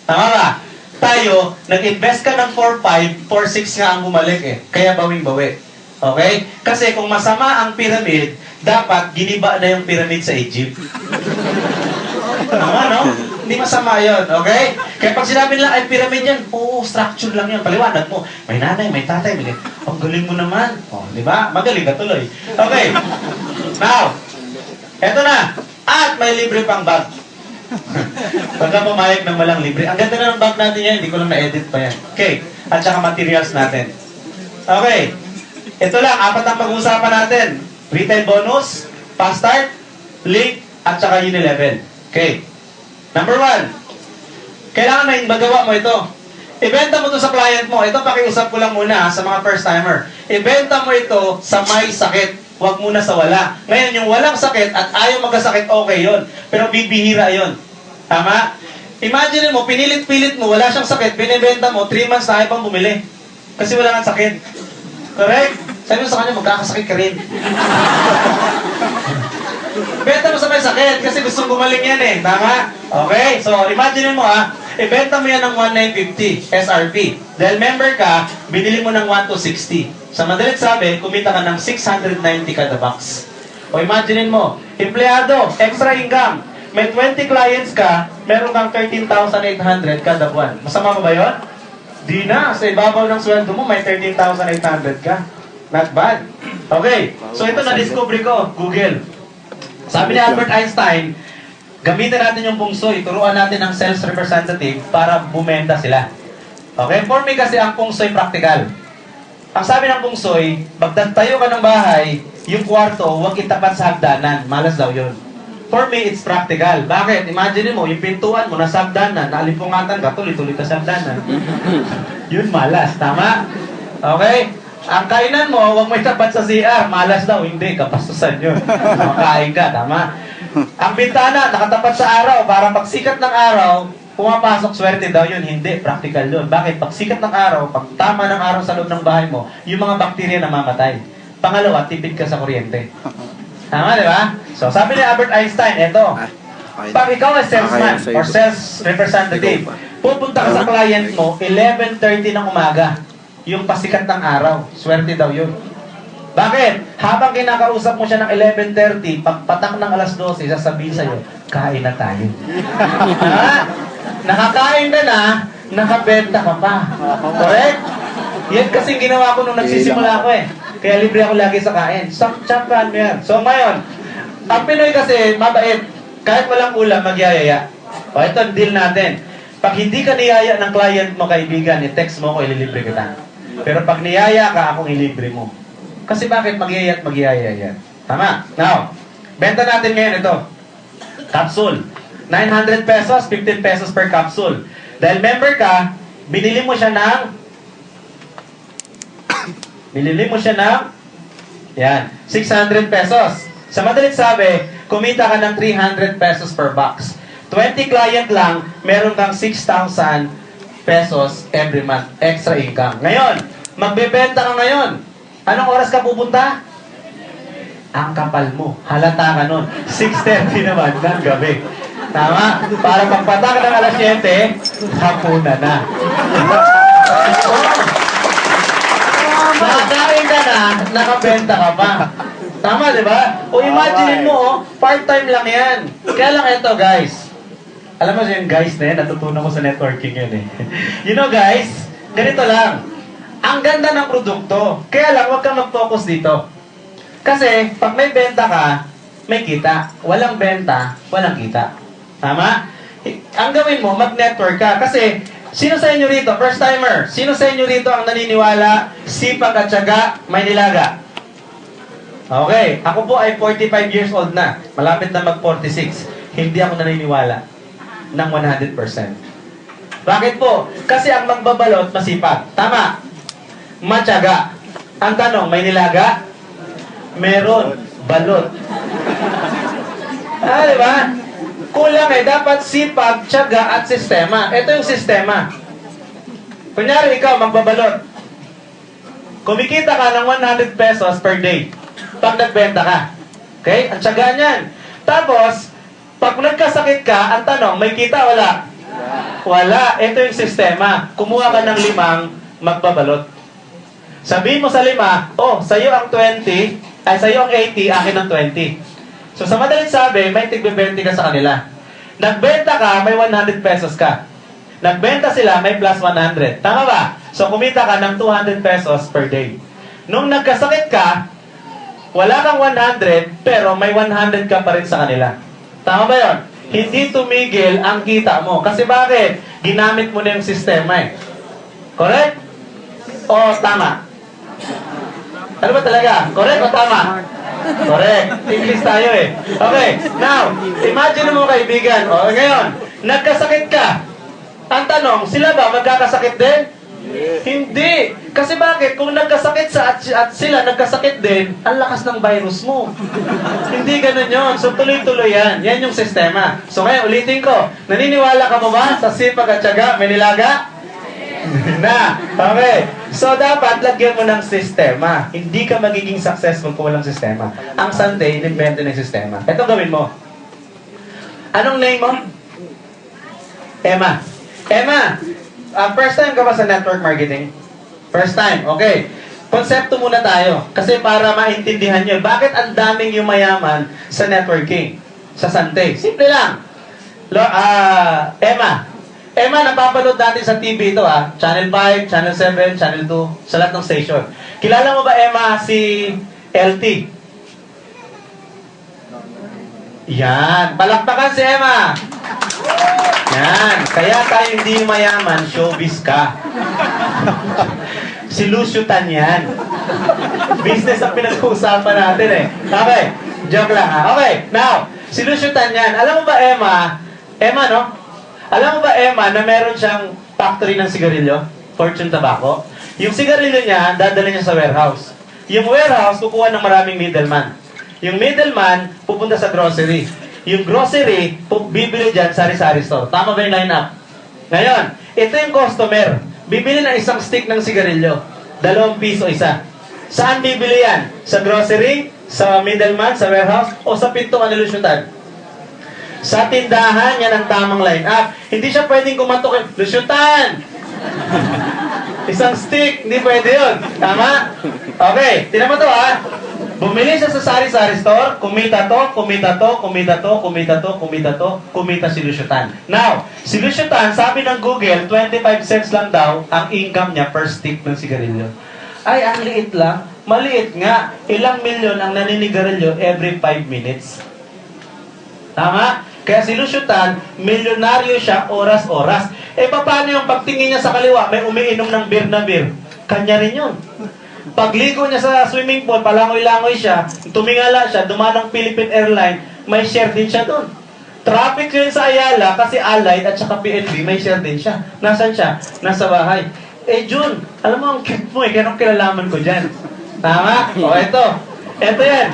Tama ba? Tayo, nag-invest ka ng 4,500, 4,600 nga ang bumalik eh. Kaya bawing-bawi. Okay? Kasi kung masama ang pyramid, dapat giniba na yung pyramid sa Egypt. Tama, no? Hindi masama yun, okay? Kaya pag sinabi nila, ay pyramid yan, oo, structure lang yun. Paliwanag mo, may nanay, may tatay, may... Ang galing mo naman. O, di ba? Magaling ka tuloy. Okay. Now, eto na. At may libre pang bag. Pagka pumayag ng walang libre. Ang ganda na ng bag natin yan, hindi ko lang na-edit pa yan. Okay. At saka materials natin. Okay. Ito lang, 4 ang pag-uusapan natin. Retail bonus, fast start, link, at saka Unilevel. Okay. Number 1. Kailangan na magawa mo ito. Ibenta mo ito sa client mo. Ito, pakiusap ko lang muna sa mga first-timer. Ibenta mo ito sa may sakit. Huwag muna sa wala. Ngayon, yung walang sakit at ayaw magkasakit, okay yon. Pero bibihira yon. Tama? Imagine mo, pinilit-pilit mo, wala siyang sakit, binibenta mo, 3 months na ayaw pang bumili. Kasi wala kang sakit. Correct? Sabi mo sa kanya, magkakasakit ka rin. Benta mo sa may sakit kasi gustong gumaling yan eh. Tama? Okay? So, imagine mo ibenta mo yan ng 1,950 SRP. Dahil member ka, binili mo ng 1,260. Sa madalit sabi, kumita ka ng 690 kada box. O imagine mo, empleyado, extra income. May 20 clients ka, meron kang 13,800 kada buwan. Masama mo ba yun? Di na. Sa ibabaw ng sweldo mo, may 13,800 ka. Not bad. Okay. So ito na-discover ko, Google. Sabi ni Albert Einstein, gamitin natin yung Feng Shui, turuan natin ng sales representative para bumenta sila. Okay? For me kasi ang Feng Shui practical. Ang sabi ng Feng Shui, pagtayo ka ng bahay, yung kwarto, huwag itapat sa hagdanan. Malas daw yun. For me, it's practical. Bakit? Imagine mo, yung pintuan mo, nasa hagdanan, naalimpungatan ka, tuloy-tuloy ka sa hagdanan. Yun, malas. Tama? Okay? Ang kainan mo, huwag mo itapat sa CR. Malas daw. Hindi, kapastusan yun. Makain ka, tama? Ang bintana, nakatapat sa araw. Para pag sikat ng araw, pumapasok, swerte daw yun. Hindi, practical yun. Bakit? Pag sikat ng araw, pag tama ng araw sa loob ng bahay mo, yung mga bakterya namamatay. Pangalawa, tipid ka sa kuryente. Tama, di ba? So, sabi ni Albert Einstein, eto. Pag ikaw ay salesman or sales representative, pupunta ka sa client mo, 11:30 ng umaga. Yung pasikat ng araw. Swerte daw yun. Bakit? Habang kinakausap mo siya ng 11:30, pagpatak ng alas 12, sasabihin sa'yo, kain na tayo. Ha? Nakakain ka na, nakabenta ka pa. Correct? Yan kasing ginawa ko nung nagsisimula ako eh. Kaya libre ako lagi sa kain. Champion mo yan. So ngayon, ang Pinoy kasi mabait. Kahit walang ulam, magyayaya. O ito ang deal natin. Pag hindi ka niyaya ng client mo, kaibigan, i-text mo ako, ililibre kita. Pero pag niyaya ka, akong ilibre mo. Kasi bakit magyaya at magyaya yan? Tama. Now, benta natin ngayon ito. Capsule. 900 pesos, 15 pesos per capsule. Dahil member ka, binili mo siya ng yan, 600 pesos. Sa madalit sabi, kumita ka ng 300 pesos per box. 20 client lang, meron kang 6,000 pesos every month. Extra income. Ngayon, magbebenta ka ngayon. Anong oras ka pupunta? Ang kapal mo. Halata ka nun. 6:30 naman ng gabi. Tama? Para pagpatak ng alas 7, hapunan na. Nakakain ka na, nakabenta ka pa. Tama, di ba? O imagine mo, part-time lang yan. Kaya lang ito, guys. Alam mo yung guys na yan, natutunan ko sa networking yan eh. You know, guys, ganito lang. Ang ganda ng produkto. Kaya lang, huwag kang mag-focus dito. Kasi, pag may benta ka, may kita. Walang benta, walang kita. Tama? Ang gawin mo, mag-network ka. Kasi, sino sa inyo rito, first timer, sino sa inyo rito ang naniniwala, sipag at syaga, may nilaga? Okay, ako po ay 45 years old na. Malapit na mag-46. Hindi ako naniniwala ng 100%. Bakit po? Kasi ang magbabalot, masipag. Tama? Matyaga. Ang tanong, may nilaga? Meron. Balot. Di ba? Kulang eh. Dapat sipag, tiyaga, at sistema. Ito yung sistema. Kunyari, ikaw, magbabalot. Kumikita ka ng 100 pesos per day. Pag nagbenta ka. Okay? Ang tiyaga niyan. Tapos, pag nagkasakit ka, ang tanong, may kita, wala? Wala. Ito yung sistema. Kumuha ka ng 5, magbabalot. Sabihin mo sa 5, oh, sa'yo ang 20, ay sa'yo ang 80, akin ang 20. So sa madalit sabi, may tig-20 ka sa kanila. Nagbenta ka, may 100 pesos ka. Nagbenta sila, may plus 100. Tama ba? So kumita ka ng 200 pesos per day. Nung nagkasakit ka, wala kang 100, pero may 100 ka pa rin sa kanila. Tama ba yun? Hindi tumigil ang kita mo. Kasi bakit? Ginamit mo na yung sistema eh. Correct? O tama? Ano ba talaga? Correct o tama? Correct. English tayo eh. Okay. Now, imagine mo kaibigan. O, ngayon, nagkasakit ka. Ang tanong, sila ba magkakasakit din? Hindi. Kasi bakit? Kung nagkasakit at sila nagkasakit din, ang lakas ng virus mo. Hindi ganun yun. So, tuloy-tuloy yan. Yan yung sistema. So, ngayon, ulitin ko. Naniniwala ka mo ba sa sipag at tiyaga? May nilaga? Na. Okay. So, dapat lagyan mo ng sistema. Hindi ka magiging successful kung walang sistema. Ang Sunday, inimbento ng sistema. Ito gawin mo. Anong name mo? Emma. Emma, first time ka ba sa network marketing? First time. Okay. Konsepto muna tayo. Kasi para maintindihan nyo, bakit ang daming yumayaman sa networking? Sa Sunday. Simple lang. Emma, napapanood natin sa TV ito Channel 5, Channel 7, Channel 2, sa lahat ng station. Kilala mo ba, Emma, si LT? Yan. Palakpakan si Emma. Yan. Kaya tayo hindi mayaman, showbiz ka. Si Lucio Tan yan. Business ang pinag-uusapan natin eh. Okay. Joke lang Okay. Now, si Lucio Tan yan. Alam mo ba, Emma, no? Alam mo ba, Emma, na meron siyang factory ng sigarilyo? Fortune Tobacco? Yung sigarilyo niya, dadala niya sa warehouse. Yung warehouse, kukuha ng maraming middleman. Yung middleman, pupunta sa grocery. Yung grocery, bibili dyan sa sari-sari store. Tama ba yung line-up? Ngayon, ito yung customer. Bibili ng isang stick ng sigarilyo. 2 piso isa. Saan bibili yan? Sa grocery? Sa middleman? Sa warehouse? O sa pintuan ni Lusyutan? Sa tindahan, yan ang tamang line-up. Hindi siya pwedeng kumatok. Lusyutan! Isang stick, hindi pwede yun. Tama? Okay, tinan mo to ha. Bumili siya sa sari-sari store, kumita to, kumita to, kumita to, kumita to, kumita to, kumita si Lusyutan. Now, si Lusyutan, sabi ng Google, 25 cents lang daw ang income niya per stick ng sigarilyo. Ay, ang liit lang. Maliit nga. Ilang milyon ang naninigarilyo every 5 minutes. Tama? Kaya si Lusyutan, milyonaryo siya oras-oras. Eh, paano yung pagtingin niya sa kaliwa, may umiinom ng beer na beer? Kanya rin yun. Pagligo niya sa swimming pool, palangoy-langoy siya, tumingala siya, dumanang Philippine Airlines, may share din siya doon. Traffic yun sa Ayala, kasi Allied at saka PNB, may share din siya. Nasaan siya? Nasa bahay. Eh, Jun, alam mo, ang cute mo eh, kaya anong kilalaman ko dyan? Tama? O, eto. Eto yan.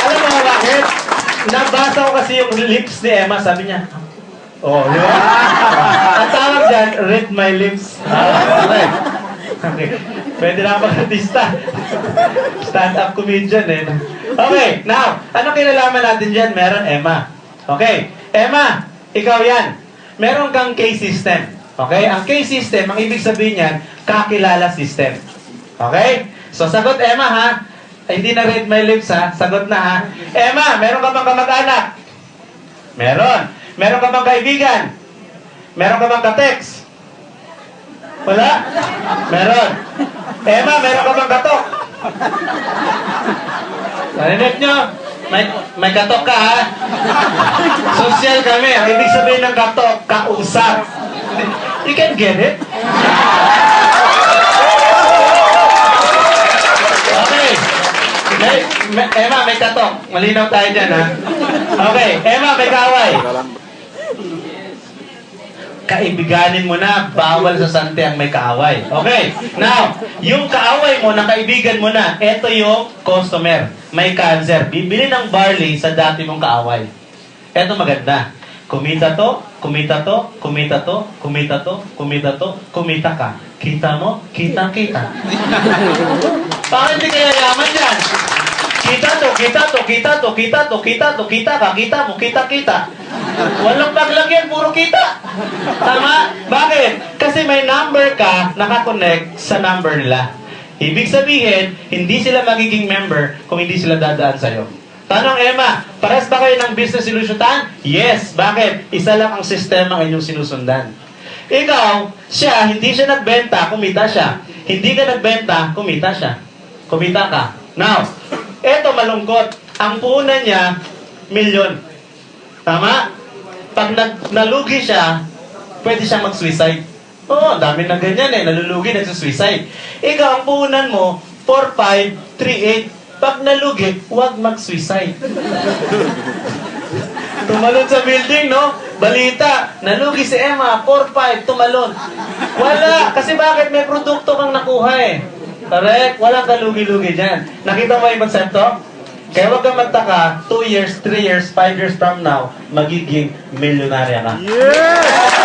Alam mo bakit? Nabasa ko kasi yung lips ni Emma, sabi niya, oh, di ba? Ang tawag dyan, read my lips. Okay. Okay. Pwede na mag-artista. Stand-up comedian eh. Okay, now, ano kinalaman natin dyan? Meron Emma. Okay, Emma, ikaw yan. Meron kang K-system. Okay? Ang K-system, ang ibig sabihin yan, kakilala system. Okay? So, sagot Emma ha. Ay, hindi na read my lips ha. Sagot na ha. Emma, meron ka bang kamag-anak? Meron. Meron ka bang kaibigan? Meron ka bang ka-text? Wala? Meron. Emma, meron ka bang katok? Narinig nyo? May katok ka ha? Social kami. Ang ibig sabihin ng katok, kausap. You can get it? Okay. Emma, may katok. Malinaw tayo dyan, ha? Okay. Emma, may kaaway. Kaibiganin mo na. Bawal sa sante ang may kaaway. Okay. Now, yung kaaway mo na kaibigan mo na, eto yung customer. May cancer. Bibili ng barley sa dati mong kaaway. Eto maganda. Kumita to, kumita to, kumita to, kumita to, kumita to, kumita ka. Kita mo? Kita-kita. Bakit hindi kaya yaman yan? Kita to, kita to, kita to, kita to, kita to, kita ka, kita mo, kita-kita. Walang paglagyan, puro kita. Tama? Bakit? Kasi may number ka nakakonect sa number nila. Ibig sabihin, hindi sila magiging member kung hindi sila dadaan sa'yo. Tanong Emma, pares ba kayo ng business sinusundan? Yes. Bakit? Isa lang ang sistema ang inyong sinusundan. Ikaw, siya, hindi siya nagbenta, kumita siya. Hindi ka nagbenta, kumita siya. Kumita ka. Now, eto malungkot. Ang puhunan niya, milyon. Tama? Pag nalugi siya, pwede siya mag-suicide. Oo, dami na ganyan eh. Nalulugi, nagsusuicide. Ikaw, ang puhunan mo, 4, 5, 3, 8. Pag nalugi, huwag mag-suicide. Tumalon sa building, no? Balita, nalugi si Emma, 4-5, tumalon. Wala, kasi bakit may produkto kang nakuha eh. Correct? Walang kalugi-lugi dyan. Nakita mo yung konsepto? Kaya huwag kang magtaka, 2 years, 3 years, 5 years from now, magiging milyonarya ka. Yes!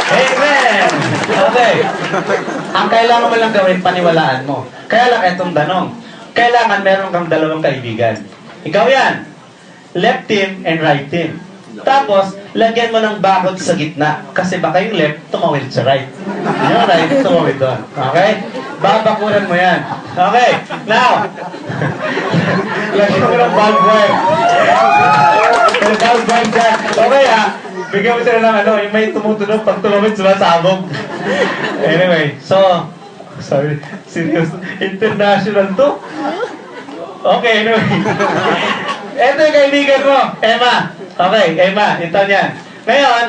Amen! Okay. Ang kailangan mo lang gawin, paniwalaan mo. Kaya lang itong tanong. Kailangan meron kang dalawang kaibigan. Ikaw yan. Left team and right team. Tapos, lagyan mo ng bakod sa gitna. Kasi baka yung left, tumawid sa right. Yung right, tumawid doon. Okay? Babakuran mo yan. Okay. Now, lagyan mo ng bulb wire. Bulb wire dyan. Okay ha. Bigyan mo sila ng ano, yung may tumutunog, pag tumawid, sumasabog. Anyway, so, sorry, serious, international to. Okay, anyway. Ito yung kaibigan mo, Emma. Okay, Emma, ito niyan. Ngayon,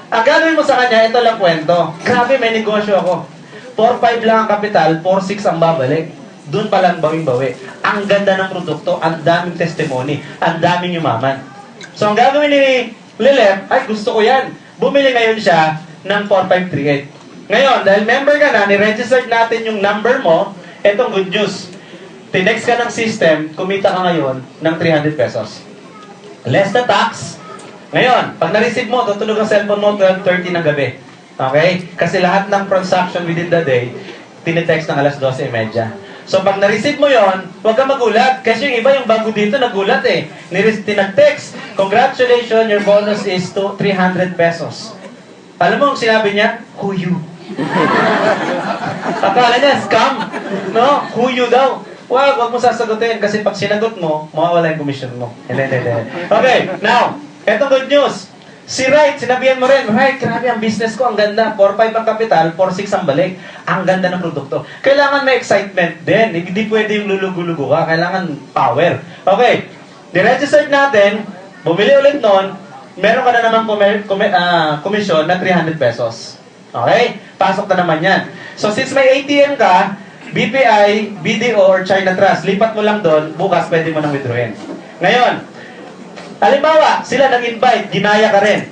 ang gagawin mo sa kanya, ito lang kwento. Grabe, may negosyo ako. 4-5 lang ang kapital, 4-6 ang babalik. Doon pa lang bawing-bawi. Ang ganda ng produkto, ang daming testimony, ang daming yumaman. So, ang gagawin ni Lilith, ay gusto ko yan. Bumili ngayon siya ng 4538. Ngayon, dahil member ka na, ni-register natin yung number mo, etong good news. Tinext ka ng system, kumita ka ngayon ng 300 pesos. Less the tax. Ngayon, pag na-receive mo, tutunog ang cellphone mo 12:30 ng gabi. Okay? Kasi lahat ng transaction within the day, tinetext ng alas 12:30. So pag na-receive mo yon, huwag kang magulat. Kasi yung iba, yung bago dito, nagulat eh. Tinag-text, congratulations, your bonus is to 300 pesos. Alam mo, ang sinabi niya, who you? Akala niya, scam. No? Who you daw. Huwag mo sasagutin kasi pag sinagot mo, mawawala yung commission mo. Hindi. Okay, now, etong good news. Si Wright, sinabihan mo rin, Wright, grabe ang business ko, ang ganda. 4-5 ang kapital, 4-6 ang balik. Ang ganda ng produkto. Kailangan may excitement din. Hindi pwede yung lulugo-lugo ka. Kailangan power. Okay, di-registered natin, bumili ulit nun, meron ka na naman commission na 300 pesos. Okay? Pasok na naman yan. So, since may ATM ka, BPI, BDO, or China Trust, lipat mo lang doon, bukas pwede mo nang withdrawin. Ngayon, halimbawa, sila nag-invite, ginaya ka rin.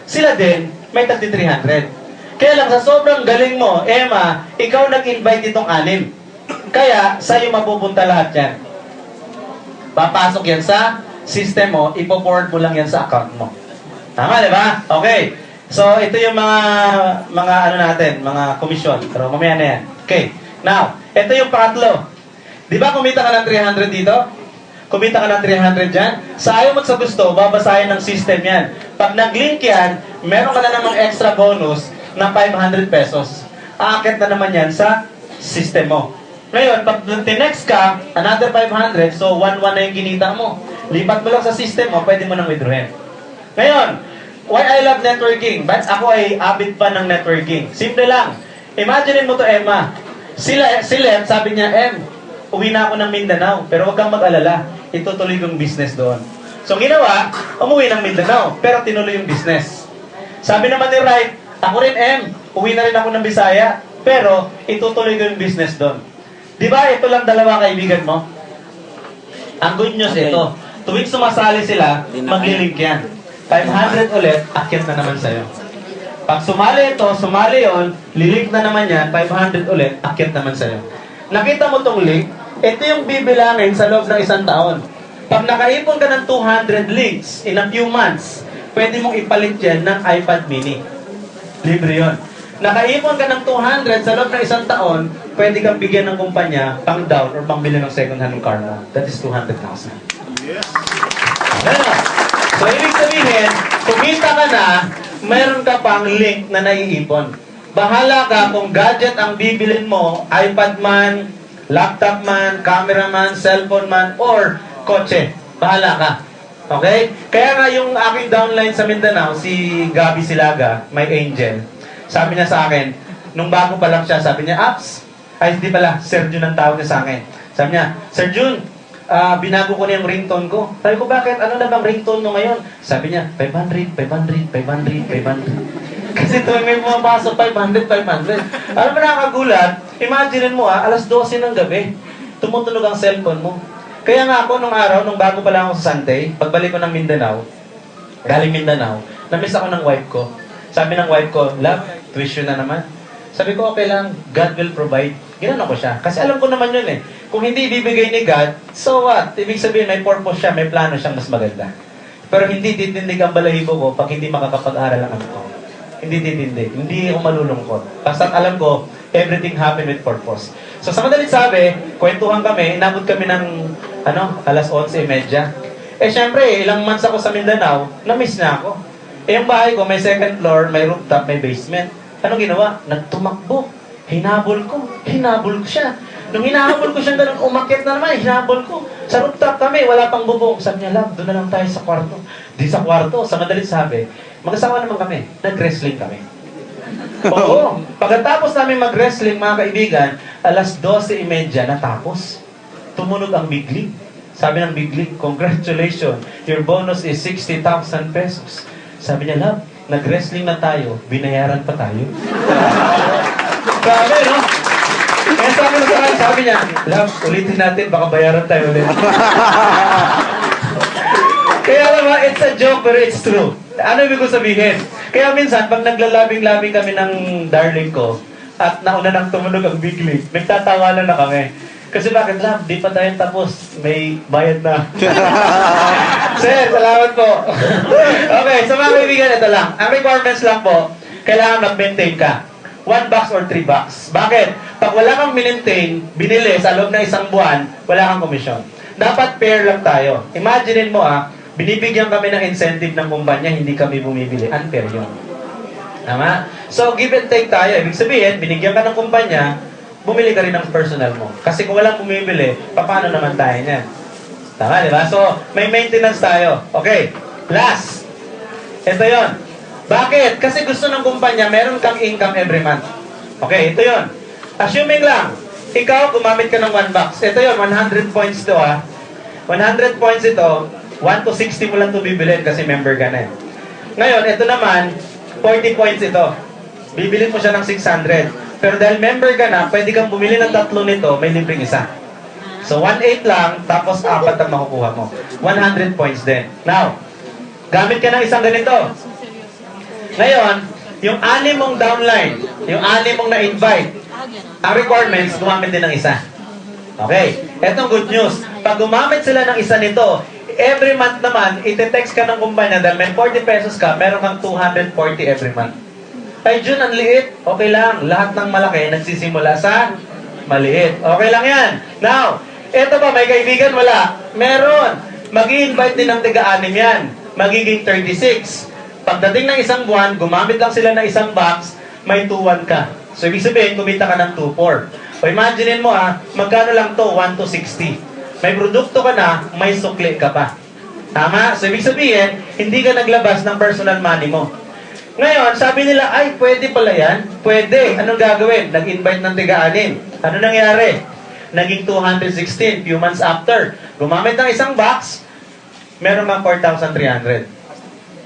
Sila din, may tagti 300. Kaya lang, sa sobrang galing mo, Emma, ikaw nag-invite itong 6. Kaya, sa'yo mapupunta lahat yan. Papasok yan sa system mo, ipo-forward mo lang yan sa account mo. Tama, di ba? Okay. So, ito yung mga ano natin, mga komisyon. Pero mamaya na yan. Okay. Now, ito yung pangatlo. Di ba kumita ka ng 300 dito? Kumita ka ng 300 dyan? Sa ayaw mo sa gusto, babasahin ng system yan. Pag nag-link yan, meron ka na namang extra bonus na 500 pesos. Aakit na naman yan sa system mo. Ngayon, pag tinext ka, another 500, so 1-1 na yung kinita mo. Lipat mo lang sa system mo, pwede mo nang withdrawin. Ngayon, why I love networking? But ako ay avid pa ng networking. Simple lang. Imagine mo to, Emma. Si Lem, sabi niya, uwi na ako ng Mindanao, pero huwag kang mag-alala. Itutuloy yung business doon. So, ginawa, umuwi ng Mindanao, pero tinuloy yung business. Sabi naman ni Wright, ako rin, uwi na rin ako ng Bisaya, pero itutuloy ko yung business doon. Di ba, ito lang dalawa kaibigan mo? Ang good news ito, tuwing sumasali sila, maglilink yan. 500 ulit, akyat na naman sa'yo. Pag sumali ito, sumali yon, lilink na naman yan, 500 ulit, akyat naman sa'yo. Nakita mo tong link, ito yung bibilangin sa loob ng 1 taon. Pag nakaipon ka ng 200 links in a few months, pwede mong ipalit yan ng iPad mini. Libre yun. Nakaipon ka ng 200 sa loob ng 1 taon, pwede kang bigyan ng kumpanya pang down or pang bili ng second hand car mo. That is 200,000. Yes. So, ibig sabihin, kumita ka na, mayroon ka pang link na naiipon. Bahala ka kung gadget ang bibilin mo, iPad man, laptop man, camera man, cellphone man, or kotse. Bahala ka. Okay? Kaya nga yung aking downline sa Mindanao, si Gabi Silaga, my angel, sabi niya sa akin, nung bago pa lang siya, sabi niya, hindi pala, Sir Jun ang tawag niya sa akin. Sabi niya, Sir Jun, binago ko na yung ringtone ko. Sabi ko, bakit? Ano na bang ringtone mo ngayon? Sabi niya, 500, 500, 500, 500. Kasi tuwing may pumapasok, 500, 500. Alam mo nakakagulat? Imagine mo alas 12 ng gabi, tumutunog ang cellphone mo. Kaya nga ako nung araw, nung bago pa lang ako sa Santay, pagbalik ko ng Mindanao, galing Mindanao, namiss ako ng wife ko. Sabi ng wife ko, love, tuition na naman. Sabi ko, okay lang, God will provide. Ginano ko siya. Kasi alam ko naman yun Kung hindi bibigay ni God, so what? Ibig sabihin, may purpose siya, may plano siyang mas maganda. Pero hindi titindig ang balahibo ko pag hindi makakapag-aral ang anak ko. Hindi titindig. Hindi ako malulungkot. Basta alam ko, everything happen with purpose. So sa madalit sabi, kwentuhan kami, inabot kami ng alas 11:30. Syempre, ilang months ako sa Mindanao, na-miss na ako. Yung bahay ko, may second floor, may rooftop, may basement. Anong ginawa? Nagtumakbo. Hinabol ko siya. Nung hinahabol ko siya ganun, umakyat na naman, hinabol ko. Sa rooftop kami, wala pang bubong. Sabi niya, love, doon na lang tayo sa kwarto. Di sa kwarto, sa madalit sabi, mag-asawa naman kami, nag-wrestling kami. Oo, pagkatapos namin mag-wrestling, mga kaibigan, alas 12:30 natapos. Tumunog ang big league. Sabi ng big league, congratulations, your bonus is 60,000 pesos. Sabi niya, love, nag-wrestling na tayo, binayaran pa tayo. Grabe, no? Kaya sabi niya, love, ulitin natin, baka bayaran tayo ulit. Kaya naman, it's a joke, pero it's true. Ano ibig ko sabihin? Kaya minsan, pag naglalabing-labing kami ng darling ko, at nauna nang tumunog ang big league, nagtatawanan na kami. Kasi bakit, love, di pa tayo tapos, may bayad na. Sir, salamat po. Okay, so mga kaibigan, ito lang. Ang requirements lang po, kailangan mag-maintain ka. 1 box or 3 box. Bakit? Pag wala kang minentain, binili sa loob ng isang buwan, wala kang komisyon. Dapat fair lang tayo. Imaginein mo binibigyan kami ng incentive ng kumpanya, hindi kami bumibili. Unfair yun. Tama? So, give and take tayo. Ibig sabihin, binigyan ka ng kumpanya, bumili ka rin ng personal mo. Kasi kung walang bumibili, paano naman tayo niyan? Tama, di ba? So, may maintenance tayo. Okay. Last. Ito yon. Bakit? Kasi gusto ng kumpanya, meron kang income every month. Okay, ito yon. Assuming lang, ikaw gumamit ka ng 1 box. Ito yon, 100 points ito 100 points ito, 1 to 60 mo lang ito bibilin kasi member ka na. Ngayon, ito naman, 40 points ito. Bibilin mo siya ng 600. Pero dahil member ka na, pwede kang bumili ng 3 nito, may libreng isa. So, 1.8 lang, tapos 4 ang makukuha mo. 100 points din. Now, gamit ka ng isang ganito. Ngayon, yung 6 mong downline, yung 6 mong na-invite, ang requirements, gumamit din ng isa. Okay. Etong good news. Pag gumamit sila ng isa nito, every month naman, ite-text ka ng kumpanya dahil may 40 pesos ka, meron kang 240 every month. Ay, Jun, ang liit. Okay lang. Lahat ng malaki nagsisimula sa maliit. Okay lang yan. Now, eto ba, may kaibigan? Wala. Meron. Mag-i-invite din ng tiga-6 yan. Magiging 36. Pagdating ng isang buwan, gumamit lang sila ng isang box, may 2-1 ka. So, ibig sabihin, kumita ka ng 2-4. O, imaginein mo magkano lang to? 1 to 60. May produkto ka na, may sukli ka pa. Tama? So, ibig sabihin, hindi ka naglabas ng personal money mo. Ngayon, sabi nila, ay, pwede pala yan? Pwede. Anong gagawin? Nag-invite ng tiga-6. Ano nangyari? Naging 216, few months after. Gumamit ng isang box, meron kang 4,300.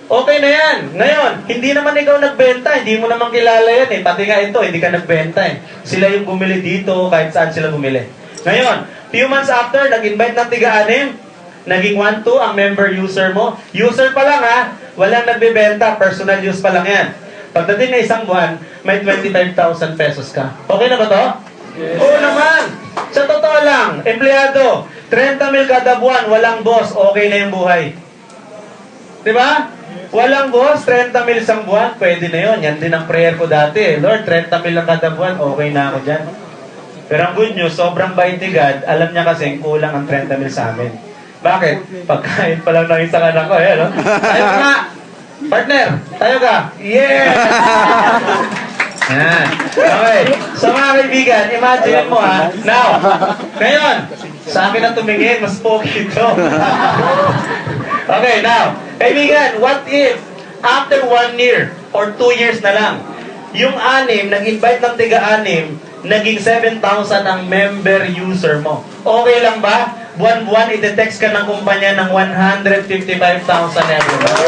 Okay na yan. Ngayon, hindi naman ikaw nagbenta. Hindi mo naman kilala yan Pati nga ito, hindi ka nagbenta Sila yung bumili dito, kahit saan sila bumili. Ngayon, few months after, nag-invite ng tiga-6, naging 1-2 ang member user mo. User pa lang walang nagbebenta, personal use pa lang yan. Pagdating na isang buwan, may 25,000 pesos ka. Okay na ba to? Yes. Oo naman. Sa totoo lang, empleyado, 30,000 kada buwan, walang boss, okay na yung buhay. Diba? Walang boss, 30,000 isang buwan, pwede na yun. Yan din ang prayer ko dati. Lord, 30,000 lang kada buwan, okay na ako dyan. Pero ang good news, sobrang bait ni God, alam niya kasi kulang ang 30,000 sa amin. Bakit? Pagkain pa lang ng isang anak ko, no? Tayo ka! Partner, tayo ka! Yeah! Yan. Okay. So mga kaibigan, imagine mo Now, ngayon, sa akin na tumingin, mas pogi ito. Okay, now, kaibigan, what if, after 1 year, or 2 years na lang, yung 6, nag-invite ng tiga-6, naging 7,000 ang member user mo. Okay lang ba? Buwan-buwan, ite-text ka ng kumpanya ng 155,000 every month.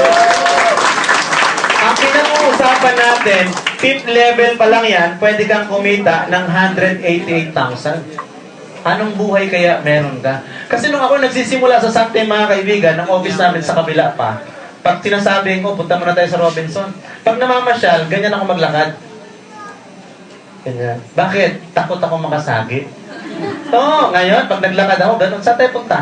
Ang pinag-uusapan natin, 5th level pa lang yan, pwede kang kumita ng 188,000. Anong buhay kaya meron ka? Kasi nung ako nagsisimula sa Sakte, mga kaibigan, ng office namin sa kabila pa, pag sinasabi ko, punta muna tayo sa Robinson. Pag namamasyal, ganyan ako maglakad. Ganyan. Bakit? Takot ako makasagi. Oo, ngayon, pag naglakad ako, ganun, saan tayo punta?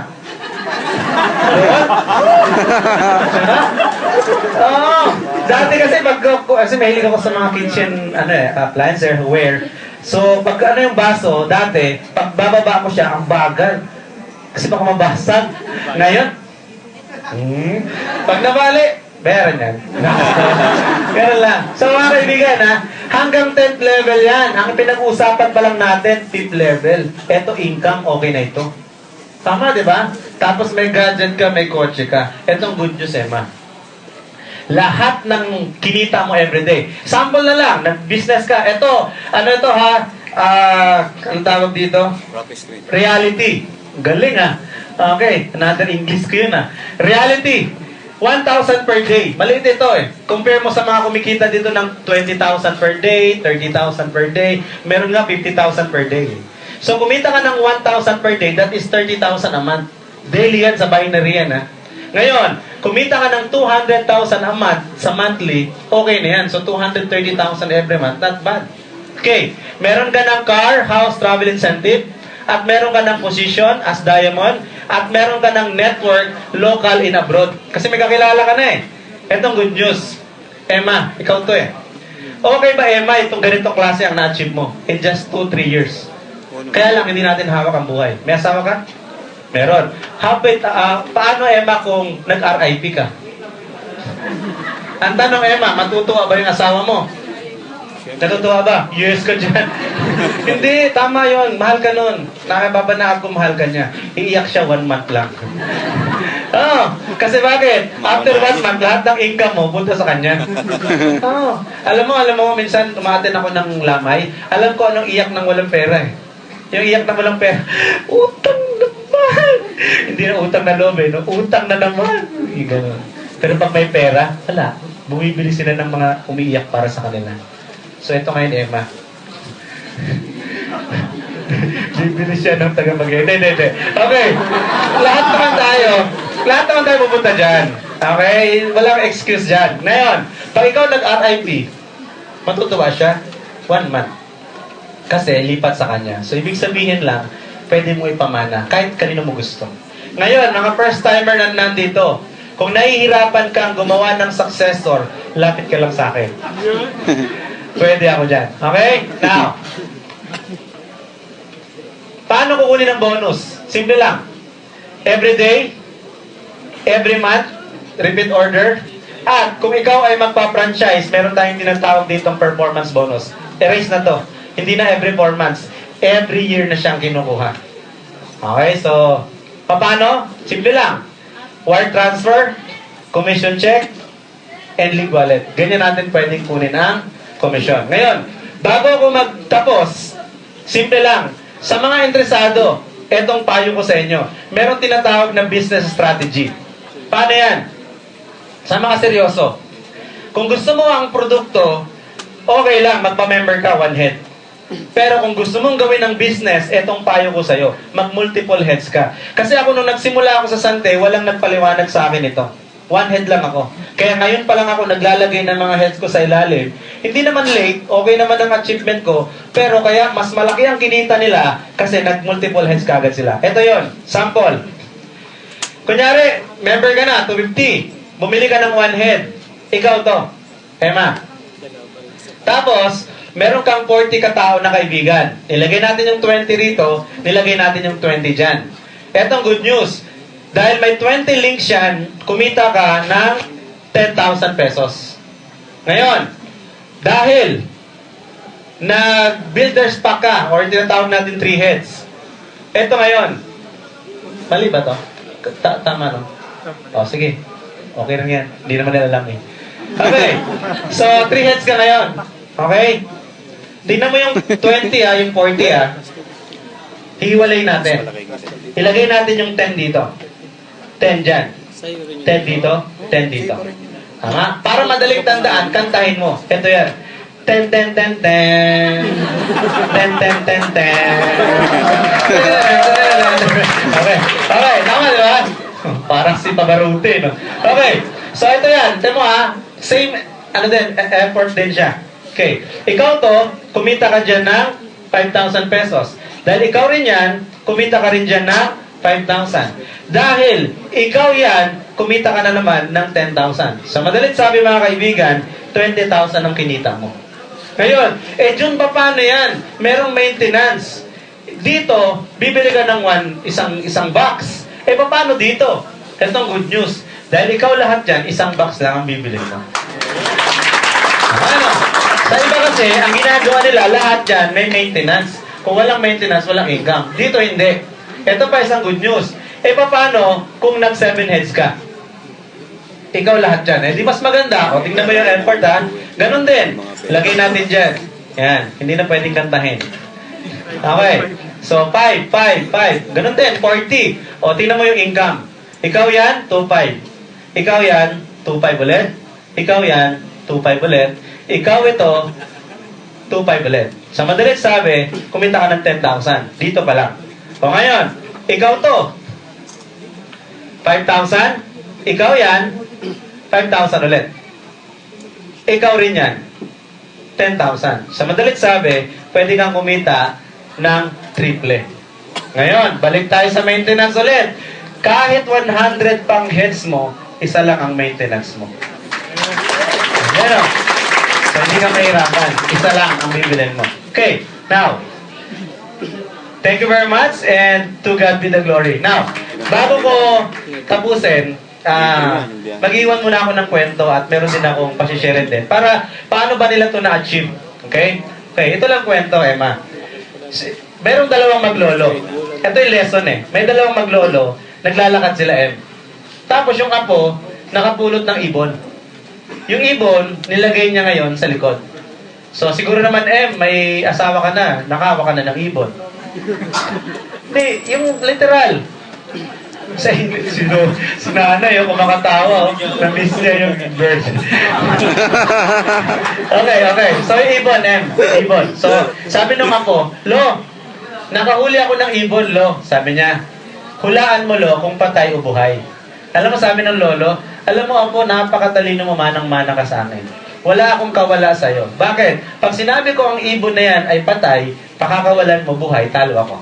Oo. Dati kasi mahilig ako sa mga kitchen appliance, ware. So, pag yung baso, dati, pag bababa ko siya, ang bagal. Kasi baka mabasag. Ngayon, pag nabali, meron yan. Meron lang. So, mga kaibigan, hanggang 10th level yan. Ang pinag-uusapan pa lang natin, 5th level. Eto, income, okay na ito. Tama, di ba? Tapos may gadget ka, may kotse ka. Etong good news, Emma. Lahat ng kinita mo everyday. Sample na lang, nag-business ka. Ito, anong tawag dito? Reality. Galing Okay, another English ko yun Reality. 1,000 per day. Maliit ito Compare mo sa mga kumikita dito ng 20,000 per day, 30,000 per day. Meron nga 50,000 per day. So, kumita ka ng 1,000 per day, that is 30,000 a month. Daily yan, sa binary yan Ngayon, kumita ka ng 200,000 a month sa monthly, okay na yan. So, 230,000 every month, not bad. Okay, meron ka ng car, house, travel incentive, at meron ka ng position as diamond, at meron ka ng network, local in abroad. Kasi may kakilala ka na Etong good news. Emma, ikaw to Okay ba, Emma, itong ganitong klase ang na-achieve mo in just 2-3 years? Kaya lang, hindi natin hawak ang buhay. May asawa ka? Meron. Paano, Emma, kung nag-RIP ka? Ang tanong, Emma, matutuwa ba yung asawa mo? Natutuwa ba? Yes ka dyan. Hindi, tama yon. Mahal ka nun. Nakababanaag kung mahal ka niya. Iiyak siya 1 month lang. Kasi bakit? After 1 month, lahat ng income mo, punta sa kanya. Alam mo, minsan umaten ako ng lamay. Alam ko anong iyak ng walang pera eh. Yung iyak ng walang pera, utang naman! Hindi na utang na loob eh, no? Utang na naman! Ganun. Pero pag may pera, wala. Bumibili sila ng mga umiiyak para sa kanila. So ito ngayon, Emma. Bibili siya ng taga-bagay. Hindi. Okay. Lahat naman tayo pupunta dyan. Okay? Walang excuse dyan. Ngayon, pag ikaw nag-RIP, matutuwa siya 1 month. Kasi lipat sa kanya. So ibig sabihin lang, pwede mo ipamana kahit kanino mo gusto. Ngayon, mga first timer na nandito, kung nahihirapan kang gumawa ng successor, lapit ka lang sa akin. Pwede ako dyan. Okay? Now, paano kukunin ang bonus? Simple lang. Every day, every month, repeat order. At kung ikaw ay magpa-franchise, meron tayong tinatawag ditong performance bonus. Erase na to. Hindi na every 4 months. Every year na siyang kinukuha. Okay, so, paano? Simple lang. Wire transfer, commission check, and league wallet. Ganyan natin pwedeng kunin ang commission. Ngayon, bago ako magtapos, simple lang. Sa mga interesado, etong payo ko sa inyo. Meron tinatawag na business strategy. Paano yan? Sa mga seryoso. Kung gusto mo ang produkto, okay lang, magpa-member ka, 1 head. Pero kung gusto mong gawin ng business, etong payo ko sa'yo, mag-multiple heads ka. Kasi ako nung nagsimula ako sa Sante, walang nagpaliwanag sa akin ito. 1 head lang ako. Kaya ngayon pa lang ako naglalagay ng mga heads ko sa ilalim. Hindi naman late, okay naman ang achievement ko, pero kaya mas malaki ang kinita nila kasi nag-multiple heads kagad sila. Ito yon, sample. Kunyari, member ka na, 250. Bumili ka ng 1 head. Ikaw to, Emma. Tapos, meron kang 40 katao na kaibigan. Nilagay natin yung 20 rito, nilagay natin yung 20 dyan. Etong good news. Dahil may 20 links yan, kumita ka ng 10,000 pesos. Ngayon, dahil nag-builder's pack ka, or tinatawag natin 3 heads. Ito ngayon. Mali ba to? Tama no? O, sige. Okay lang yan. Hindi naman nila alam eh. Okay. So, 3 heads ka ngayon. Okay? Tingnan mo yung 20 yung 40 Hiwalay natin. Ilagay natin yung 10 dito. 10 dyan. 10 dito. 10 dito. Tama? Para madaling tandaan, kantahin mo. Ito yan. 10, 10, 10, 10. 10, 10, 10, 10, 10. Okay. Okay. Tama, di ba? Parang si Pagarote, no? Okay. So, ito yan. Tignan mo same, effort din siya. Okay. Ikaw to, kumita ka dyan ng 5,000 pesos. Dahil ikaw rin yan, kumita ka rin dyan ng 5,000. Dahil ikaw yan, kumita ka na naman ng 10,000. Sa madalit sabi mga kaibigan, 20,000 ang kinita mo. Ngayon, June pa paano yan? Merong maintenance. Dito, bibili ka ng isang box. Paano dito? Itong good news. Dahil ikaw lahat dyan, isang box lang ang bibili mo. Ano? Sa iba kasi, ang ginagawa nila, lahat dyan may maintenance. Kung walang maintenance, walang income. Dito hindi. Ito pa isang good news. Paano kung nag-7 heads ka? Ikaw lahat dyan. Di mas maganda. O, tingnan mo yung effort Ganon din. Lagay natin dyan. Yan. Hindi na pwedeng kantahin. Okay. So, 5, 5, 5. Ganon din. 40. O, tingnan mo yung income. Ikaw yan, 2.5. Ikaw yan, 2.5 ulit. Ikaw yan, 2.5 ulit. Ikaw ito, 2.5 ulit. Sa madalit sabi, kumita ka ng 10,000. Dito pa lang. O ngayon, ikaw to. 5,000. Ikaw yan, 5,000 ulit. Ikaw rin yan, 10,000. Sa madalit sabi, pwede kang kumita ng triple. Ngayon, balik tayo sa maintenance ulit. Kahit 100 pang heads mo, isa lang ang maintenance mo. Ayan o. So, hindi ka mahirapan. Isa lang ang bibilin mo. Okay, now, thank you very much and to God be the glory. Now, bago ko tapusin, mag-iwan muna ako ng kwento at meron din akong pasishare din. Para, paano ba nila ito na-achieve? Okay? Okay, ito lang kwento, Emma. Merong dalawang maglolo. Ito yung lesson eh. May dalawang maglolo, naglalakad sila, Em. Tapos yung apo, nakapulot ng ibon. Yung ibon, nilagay niya ngayon sa likod. So, siguro naman, may asawa ka na, nakawa ka na ng ibon. Hindi, yung literal. Sa si nanay, yung kumakatawa, na-miss niya yung bird. Okay. So, yung ibon, ibon. So, sabi nung ako, Lo, nakahuli ako ng ibon, Lo. Sabi niya, hulaan mo, Lo, kung patay o buhay. Alam mo, sabi ng lolo, alam mo, Apo, napakatalino mo, manang-mana ka sa akin. Wala akong kawala sa'yo. Bakit? Pag sinabi ko ang ibon na yan ay patay, pakakawalan mo buhay, talo ako.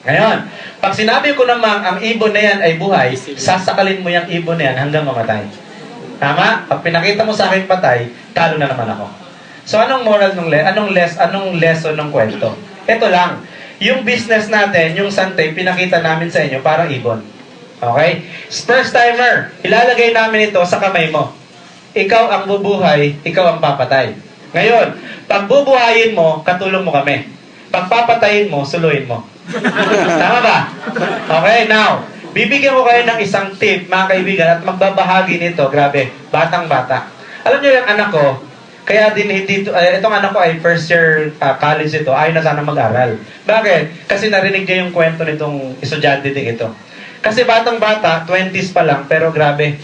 Ngayon, pag sinabi ko namang ang ibon na yan ay buhay, sasakalin mo yung ibon na yan hanggang mamatay. Tama? Pag pinakita mo sa akin patay, talo na naman ako. So, anong moral anong lesson ng kwento? Ito lang. Yung business natin, yung santay, pinakita namin sa inyo parang ibon. Okay? First timer, ilalagay namin ito sa kamay mo. Ikaw ang bubuhay, ikaw ang papatay. Ngayon, pag bubuhayin mo, katulong mo kami. Pag papatayin mo, suluin mo. Tama ba? Okay, now, bibigyan ko kayo ng isang tip, mga kaibigan, at magbabahagi nito. Grabe, batang-bata. Alam niyo yung anak ko, kaya din hindi, itong anak ko ay first year college ito, ayaw na sana mag-aral. Bakit? Kasi narinig niya yung kwento nitong estudyante din ito. Kasi batang-bata, 20s pa lang, pero grabe.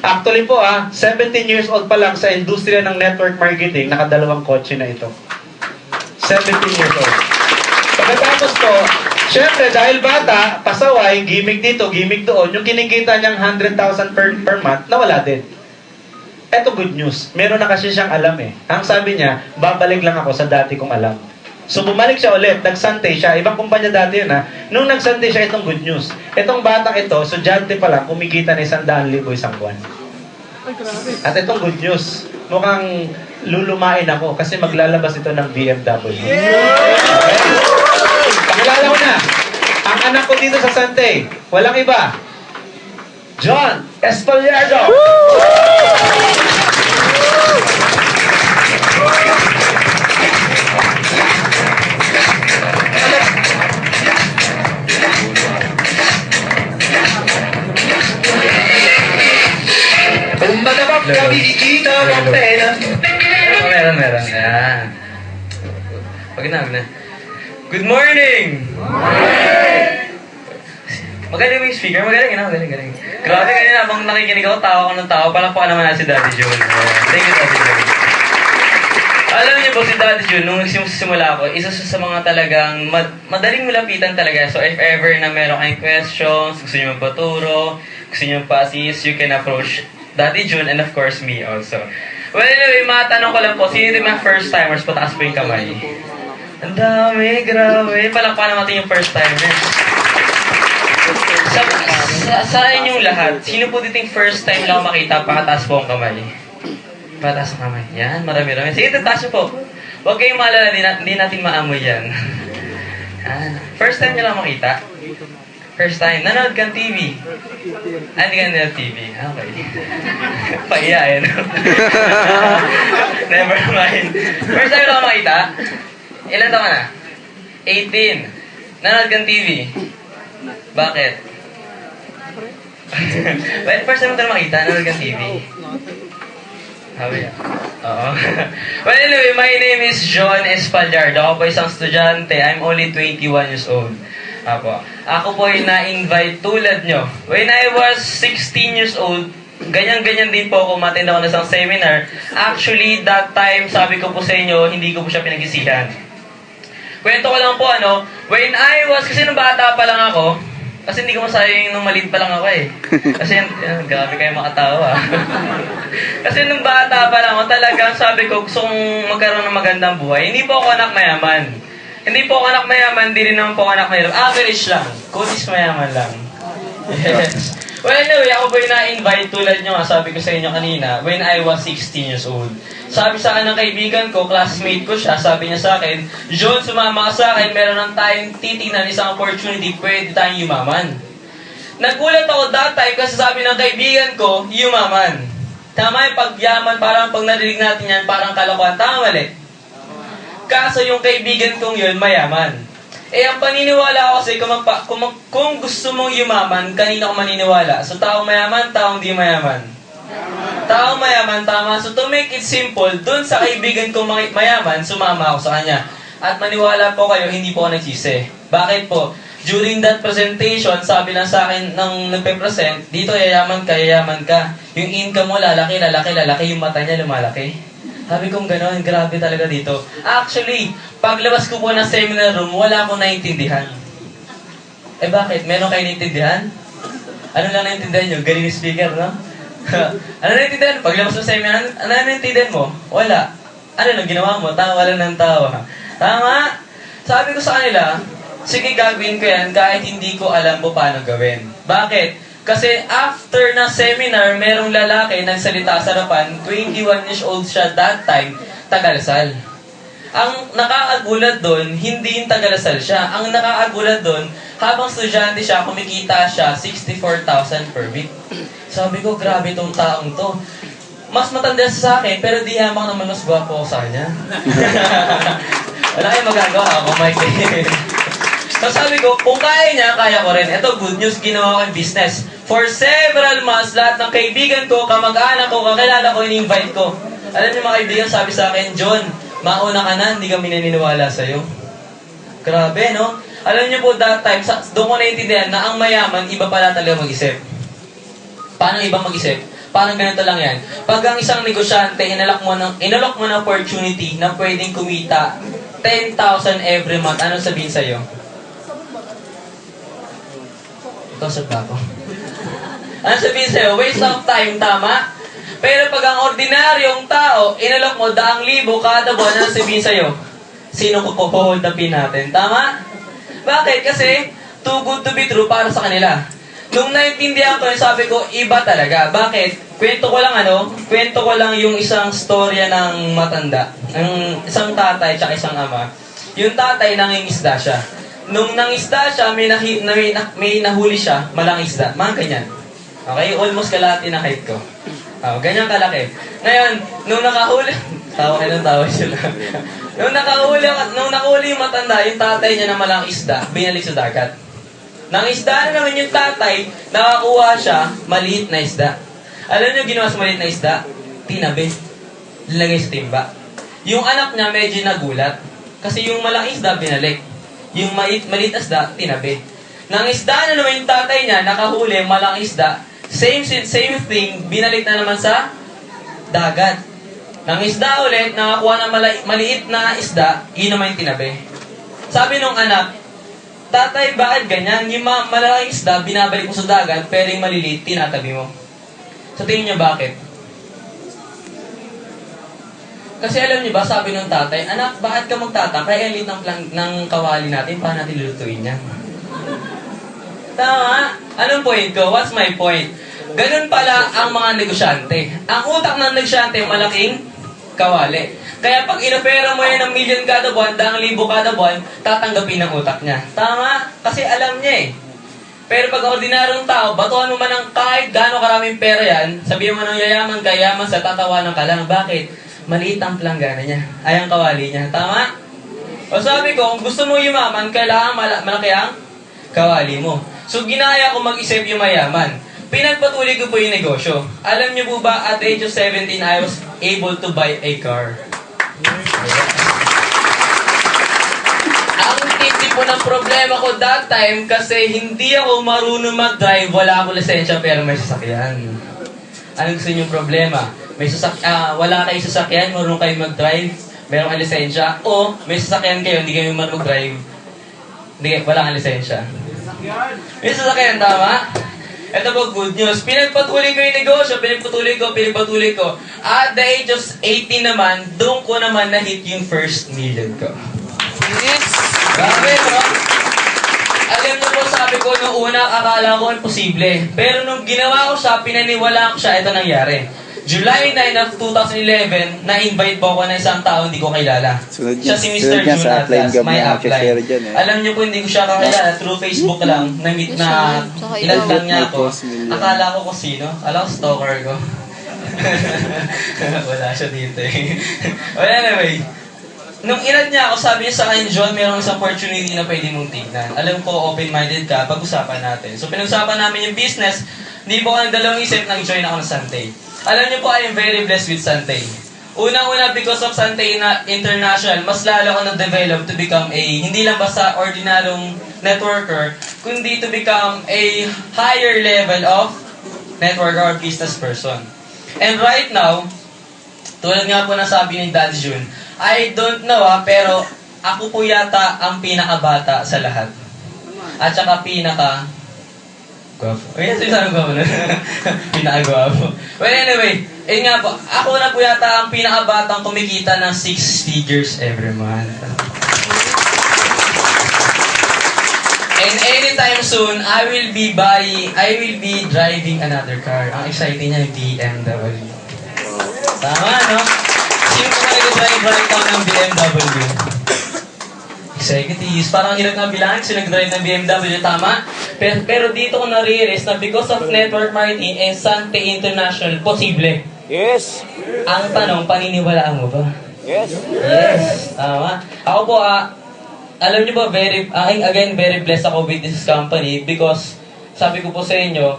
Actually po 17 years old pa lang sa industriya ng network marketing, nakadalawang kotse na ito. 17 years old. Pagkatapos po, syempre dahil bata, pasaway, gimmick dito, gimmick doon, yung kinikita niyang 100,000 per month, nawala din. Eto good news. Meron na kasi siyang alam eh. Ang sabi niya, babalik lang ako sa dati kong alam. So bumalik siya ulit, nagsante siya, ibang kumpanya dati yun Nung nagsante siya, itong good news. Itong batang ito, estudyante pa lang, kumikita na 100,000 isang buwan. At itong good news, mukhang lulumain ako kasi maglalabas ito ng BMW. Okay? Pakilala ko na, ang anak ko dito sa Sante, walang iba, John Espaliardo! Umadabak kami ikita ng pera. Meron. Yan. Wag na. Good morning! Magaling yung speaker. Magaling. Grabe kanina habang nakikinig ako, tawa ko ng tawa. Palakpakan naman na si Daddy June. Thank you, Daddy June. Alam niyo po si Daddy June, nung nagsimula ako, isa sa mga talagang madaling malapitan talaga. So if ever na meron kayong questions, gusto niyo magpaturo, gusto niyo pa-assist, you can approach Daddy June and of course me also. Well, anyway, matanong ko lang po, sino yung mga first timers? Pataas po yung kamay. Ang dami, grabe. Palakpakan natin yung first timers. Sa inyong lahat, sino po dito yung first time lang makita, pakataas po ang kamay? Pataas ang kamay. Yan, marami. Sige, tataas nyo po. Huwag kayong maalala, hindi natin maamoy yan. First time nyo lang makita? First time. Nanood kang TV? Hindi ka nanood TV. Okay. Paiyain. Never mind. First time lang makita? Ilan taon ka na? 18. Nanood kang TV? Bakit? Well, first time mo tayo makita, nanood kang TV? Habi yan. Oo. Well, anyway, my name is John Espaliardo. Ako po isang estudyante. I'm only 21 years old. Ako po ay na-invite tulad nyo. When I was 16 years old, ganyan-ganyan din po ako, matenda ako na isang seminar. Actually, that time, sabi ko po sa inyo, hindi ko po siya pinagsisihan. Kwento ko lang po, when I was, kasi nung bata pa lang ako, kasi hindi ko masayang nung maliit pa lang ako eh. Kasi, grabe kayo makatawa. Kasi nung bata pa lang ako, talagang sabi ko, gusto kong magkaroon ng magandang buhay. Hindi po ako anak mayaman. Hindi po ako anak mayaman, hindi rin naman po ako anak mahirap. Average lang. Kunis mayaman lang. Yes. Well, anyway, ako ba yung na-invite tulad nyo nga, sabi ko sa inyo kanina, when I was 16 years old. Sabi sa akin ng kaibigan ko, classmate ko siya, sabi niya sa akin, John, sumama ka sa akin, meron lang tayong titignan isang opportunity, pwede tayong yumaman. Nagulat ako that time kasi sabi ng kaibigan ko, yumaman. Tama yung pagyaman, parang pag narinig natin yan, parang kalokohan. Tama mali. Kaso yung kaibigan kong yun, mayaman. Ang paniniwala ko kasi, kung gusto mong yumaman, kanina ko maniniwala. So, taong mayaman, taong di mayaman. Taong mayaman, tama. So, to make it simple, dun sa kaibigan kong mayaman, sumama ako sa kanya. At maniwala po kayo, hindi po ako nagsisi. Bakit po? During that presentation, sabi lang sa akin nang nagpe-present, dito yayaman ka. Yung income mo, lalaki, yung mata niya lumalaki. Sabi kong gano'n, grabe talaga dito. Actually, paglabas ko po ng seminar room, wala akong naintindihan. Bakit? Meron kayo naintindihan? Ano lang naintindihan nyo? Galing speaker, no? Ano naintindihan? Paglabas ng seminar, ano naintindihan mo? Wala. Ano lang ginawa mo? Tawa lang ng tawa. Tama? Sabi ko sa kanila, sige, gagawin ko yan kahit hindi ko alam po paano gawin. Bakit? Kasi after na seminar, merong lalaki nagsalita sa harapan, 21 years old siya that time, Tagalasal. Ang nakakagulat doon, hindi yung Tagalasal siya. Ang nakakagulat doon, habang estudyante siya, kumikita siya 64,000 per week. Sabi ko, grabe tong taong to. Mas matanda siya sa akin, pero di hamang naman mas gwapo ako sa kanya. Wala kayong magagawa ako, Mike. So sabi ko, kung kaya niya, kaya ko rin. Ito, good news, ginawa ko yung business. For several months, lahat ng kaibigan ko, kamag-anak ko, kakilala ko, in-invite ko. Alam niyo mga kaibigan, sabi sa akin, John, mauna ka na, hindi kami naniniwala sa'yo. Grabe, no? Alam niyo po, that time, doon ko naintindihan na ang mayaman, iba pala talaga mag-isip. Paano ibang mag-isip? Paano ganito lang yan? Pag ang isang negosyante, inalok mo ng opportunity na pwedeng kumita 10,000 every month, ano sabihin sa'yo? Tosod ba ako? Ano sabihin sa'yo? Waste of time, tama? Pero pag ang ordinaryong tao, inalok mo 100,000 kada buwan, ano sabihin sa'yo? Sino ko hold upin natin? Tama? Bakit? Kasi too good to be true para sa kanila. Nung naintindihan ko yun, sabi ko, iba talaga. Bakit? Kwento ko lang yung isang storya ng matanda. Ang isang tatay at isang ama. Yung tatay, nangingisda siya. Nung nangisda siya, may nahuli siya, malang isda. Mga ganyan. Okay? Almost kalahati na height ko. Ganyan kalaki. Ngayon, nung nakahuli, tawa kayo ng tawa sila. nung nakahuli yung matanda, yung tatay niya na malang isda, binalik sa dagat. Nang isda na naman yung tatay, nakakuha siya, maliit na isda. Alam niyo ginawa sa maliit na isda? Tinabi. Nilagay sa timba. Yung anak niya medyo nagulat. Kasi yung malang isda, binalik. Yung maliit na isda, tinabi. Nang isda na naman yung tatay niya, nakahuli, malang isda, same thing, binalik na naman sa dagat. Nang isda ulit, nakakuha ng maliit na isda, yun naman yung tinabi. Sabi nung anak, tatay, bakit ganyan? Yung malaking isda, binabalik mo sa dagat, pero yung maliliit, tinatabi mo. Sa tingin niyo bakit? Kasi alam niyo ba, sabi ng tatay, anak, bakit ka magtataka? Kaya elit ng kawali natin, paano natin lulutuin niya? Tama? Anong point ko? What's my point? Ganun pala ang mga negosyante. Ang utak ng negosyante, malaking kawali. Kaya pag inopera mo yan ng million kada buwan, 100,000 kada buwan, tatanggapin ang utak niya. Tama? Kasi alam niya eh. Pero pag ordinaryong tao, batuhan mo man ng kahit gaano karaming pera yan, sabihin mo ng yayaman ka, yaman sa tatawanan ka lang. Bakit? Maliit ang planggana niya. Ay ang kawali niya. Tama? O sabi ko, kung gusto mo yumaman, kailangan malaki ang kawali mo. So ginaya ko mag-isip yung mayaman. Pinagpatuloy ko po yung negosyo. Alam niyo po ba, at the age of 17, I was able to buy a car. Ang tindi po ng problema ko that time kasi hindi ako marunong mag-drive, wala akong lisensya pero may sasakyan. Anong gusto niyong problema? Wala kayong sasakyan, marunong kayo mag-drive, meron kayong lisensya, o may sasakyan kayo, hindi kayo marunong mag-drive, wala kang lisensya. May sasakyan, tama? Ito po, good news. Pinagpatuloy ko yung negosyo, pinagpatuloy ko. At the age of 18 naman, doon ko naman na-hit yung first million ko. Yes! Grabe, no? Alam niyo po, sabi sabi ko nung una, akala ko imposible. Pero nung ginawa ko siya, pinaniwalaan ko siya, ito nangyari. July 9 of 2011, na-invite po ako ng isang tao hindi ko kilala. Siya si Mr. June Atlas, may upline. Alam niyo po, hindi ko siya kakilala. Through Facebook lang, na-meet na ilan lang niya ako. Akala ko kung sino. Alam ko, stalker ko. Wala siya dito eh. Well, anyway. Nung ilan niya ako, sabi niya sa akin, John, mayroong isang opportunity na pwede mong tignan. Alam ko, open-minded ka, pag-usapan natin. So, pinag-usapan namin yung business. Hindi po ako ng dalawang isip, nag-join ako ng Santay. Alam niyo po, I am very blessed with Santay. Unang-una, because of Santay na International, mas lalo ako na-develop to become a, hindi lang basta ordinaryong networker, kundi to become a higher level of networker or business person. And right now, tulad nga po na sabi ni Daddy June, I don't know pero ako po yata ang pinakabata sa lahat. At saka pinaka-gwapo. Ay, sabi ko na. Pinaka-gwapo. Well, anyway, nga po, ako na po yata ang pinakabatang kumikita ng 6 figures every month. And anytime soon, I will be driving another car. Ang exciting niya, BMW. Tama, no? Sino po nag-drive right now ng BMW? Executives. Parang hirap nga bilangin sino nag-drive ng BMW. Tama? Pero dito ko na-realize na because of network marketing and Santay International, posible. Yes. Ang tanong, paniniwalaan mo ba? Yes. Yes. Tama. Ako po, alam niyo ba, very blessed ako with this company because sabi ko po sa inyo,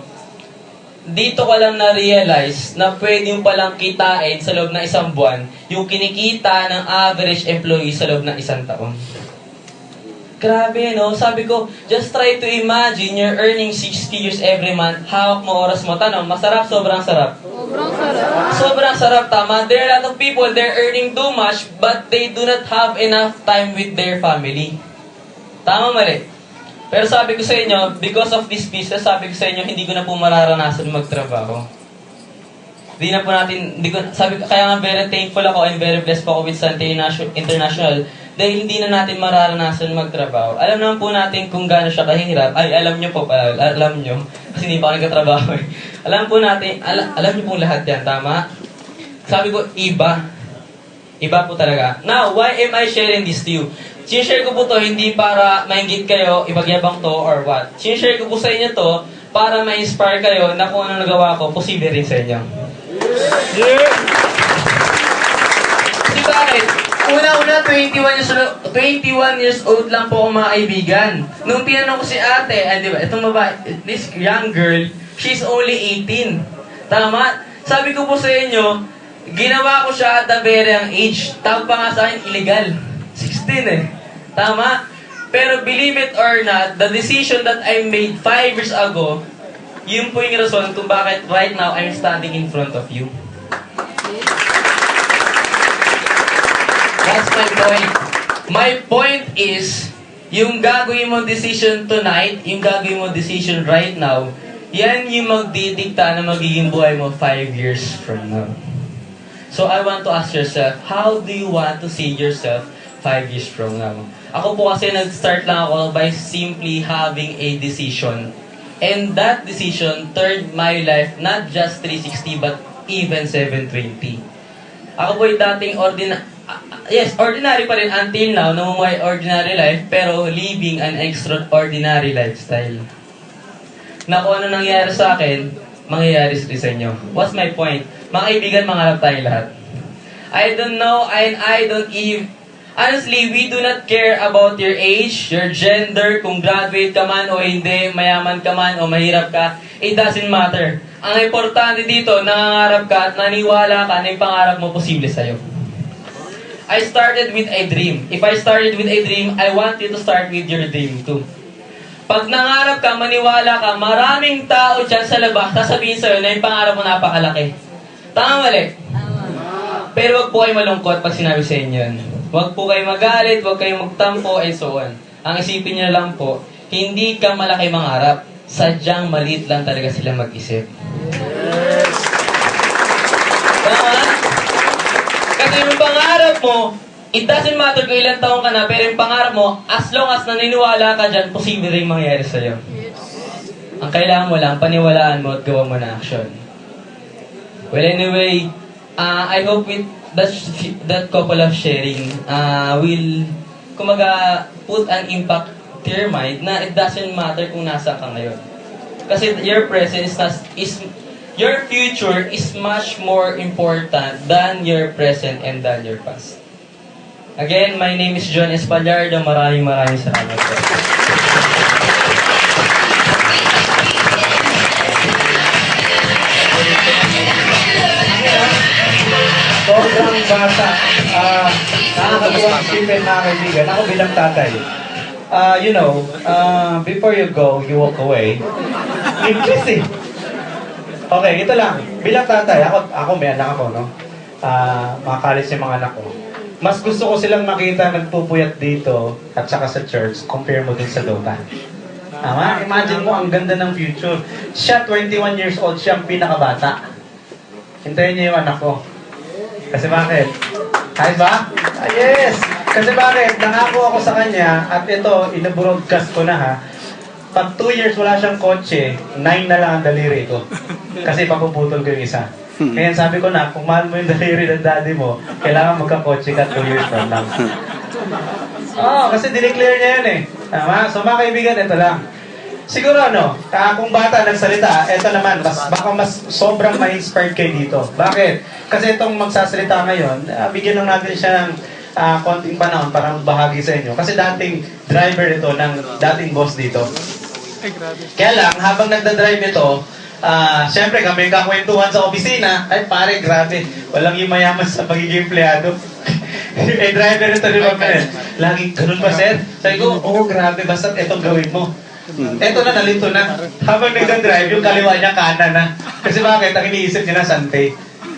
dito ko lang na-realize na pwede yung palang kitain sa loob ng isang buwan yung kinikita ng average employee sa loob ng isang taon. Grabe, no? Sabi ko, just try to imagine you're earning 6 figures every month. Hawak mo oras mo. Tanong, masarap? Sobrang sarap? Sobrang sarap. Sobrang sarap, tama. There are a lot of people, they're earning too much, but they do not have enough time with their family. Tama, mali? Pero sabi ko sa inyo, because of this business, sabi ko sa inyo, hindi ko na po mararanasan magtrabaho. Hindi na po natin, kaya nga very thankful ako and very blessed po ako with Santay International dahil hindi na natin mararanasan magtrabaho. Alam naman po natin kung gaano siya kahirap. Ay, alam nyo po, alam nyo. Kasi hindi pa ako nagkatrabaho eh. Alam po natin, alam nyo po lahat yan, tama? Sabi ko, iba. Iba po talaga. Now, why am I sharing this to you? Sinishare ko po to hindi para maingit kayo, ipagyabang to, or what. Sinishare ko po sa inyo to para ma-inspire kayo na kung ano nagawa ko, posible rin sa inyo. Yeah. Di bakit? Una-una, 21 years old lang po ako mga kaibigan. Nung tinanong ko si ate, di ba, itong babae, this young girl, she's only 18. Tama? Sabi ko po sa inyo, ginawa ko siya at a very young age. Tawag pa nga sa akin, illegal. 16 eh. Tama? Pero believe it or not, the decision that I made 5 years ago, yun po yung rason kung bakit right now I'm standing in front of you. That's my point. My point is, yung gagawin mo decision tonight, yung gagawin mo decision right now, yan yung magdidikta na magiging buhay mo 5 years from now. So I want to ask yourself, how do you want to see yourself 5 years from now? Ako po kasi nag-start lang ako by simply having a decision. And that decision turned my life not just 360 but even 720. Ako po yung dating ordinary pa rin until now, namumuhay ordinary life, pero living an extraordinary lifestyle. Na kung ano nangyayari sa akin, mangyayari sa inyo. What's my point? Mga kaibigan, mangarap tayong lahat. I don't know, and I don't even... Honestly, we do not care about your age, your gender, kung graduate ka man o hindi, mayaman ka man o mahirap ka. It doesn't matter. Ang importante dito, nangangarap ka at naniwala ka na yung pangarap mo posible sa'yo. I started with a dream. If I started with a dream, I want you to start with your dream too. Pag nangarap ka, maniwala ka, maraming tao dyan sa labas, sasabihin sa'yo na yung pangarap mo napakalaki. Tama mali? Pero wag po kayo malungkot pag sinabi sa inyo yun. Wag po kayo magalit, wag kayo magtampo, and so on. Ang isipin niyo lang po, hindi ka malaki mangarap. Sadyang maliit lang talaga sila mag-isip. Tama? Kasi yung pangarap mo, it doesn't matter kung ilang taong ka na, pero yung pangarap mo, as long as naniniwala ka dyan, posible rin mangyari sa'yo. Ang kailangan mo lang, paniwalaan mo at gawa mo na action. Well, anyway, I hope with that couple of sharing will, kumaga, put an impact to your mind na it doesn't matter kung nasa ka ngayon. Kasi your presence your future is much more important than your present and than your past. Again, my name is John Espaillardo. Maraming salamat po. Sobrang bata. Nakakatuwa isipin, mga kaibigan. Ako bilang tatay. Before you go, you walk away. Limpis eh. Okay, ito lang. Bilang tatay, ako may anak ako, no? Mga college yung mga anak ko. Mas gusto ko silang makita nagpupuyat dito at saka sa church, compare mo din sa Dota. Tama? Imagine mo, ang ganda ng future. Siya, 21 years old, siya ang pinakabata. Hintayin niyo yung anak ko. Kasi bakit? Ayos ba? Yes! Kasi bakit? Nangako ako sa kanya at ito, ina-broadcast ko na ha. Pag 2 years wala siyang kotse, 9 na lang ang daliri ko. Kasi papuputol ko yung isa. Kaya sabi ko na, kung mahal mo yung daliri ng daddy mo, kailangan magka-kotse ka 2 years from now. Kasi dineclare niya yun eh. Tama? So mga kaibigan, ito lang. Siguro kung bata nagsalita, ito naman, baka mas sobrang ma-inspired kayo dito. Bakit? Kasi itong magsasalita ngayon, bigyan lang natin siya ng konting panahon para bahagi sa inyo. Kasi dating driver ito ng dating boss dito. Kaya lang, habang nagda-drive ito, syempre kami kakwentuhan sa opisina, ay pare, grabe, walang yumayaman sa pagiging empleyado. Driver ito ni Ma'am. Lagi, ganun ba sir? Sabi ko, grabe, basta itong gawin mo. Eto na, nalito na. Habang nagda-drive, yung kaliwa niya kanan na. Kasi bakit? Ang iniisip niya na sante.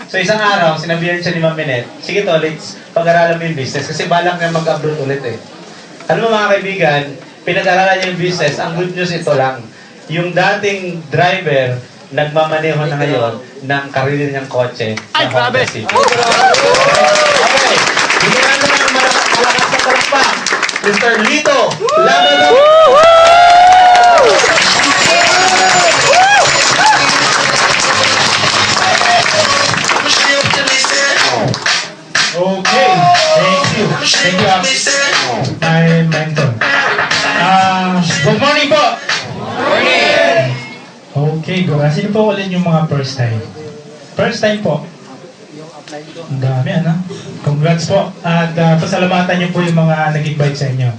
So isang araw, sinabihan siya ni Ma'am Minette, sige to, let's pag-aralan mo yung business. Kasi balak niya mag-abroad ulit eh. Ano mo mga kaibigan, pinag-aralan niya yung business. Ang good news ito lang. Yung dating driver, nagmamaneho na ngayon ng karili niyang kotse. Ay, grabe! Okay. Bigyan natin ng malakas sa palakpak. Mr. Lito Labrador. Okay, thank you. Thank you, my mentor. Good morning po! Morning! Okay, go. Sino po ulit yung mga first time? First time po. Ang dami, ano? Congrats po. At pasalamatan niyo po yung mga nag-invite sa inyo.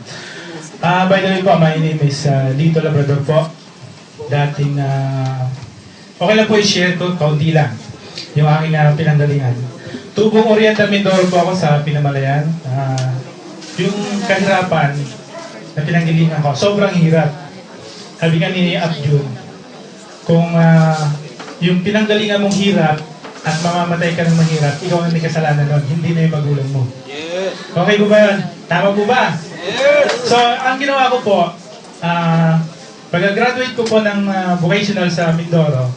By the way po, my name is Lito Labrador po. Dating, okay lang po i-share ko, kaunti lang, yung aking pinanggalingan. Tubong Oriental Mindoro po ako sa Pinamalayan. Yung kahirapan na pinanggalingan ko, sobrang hirap. Sabi nga ni Abjun, kung yung pinanggalingan mong hirap at mamamatay ka ng mahirap, ikaw ang may kasalanan nun, hindi na yung magulang mo. Okay po ba yun? Tama po ba? So, ang ginawa ko po, pag-graduate ko po ng vocational sa Mindoro,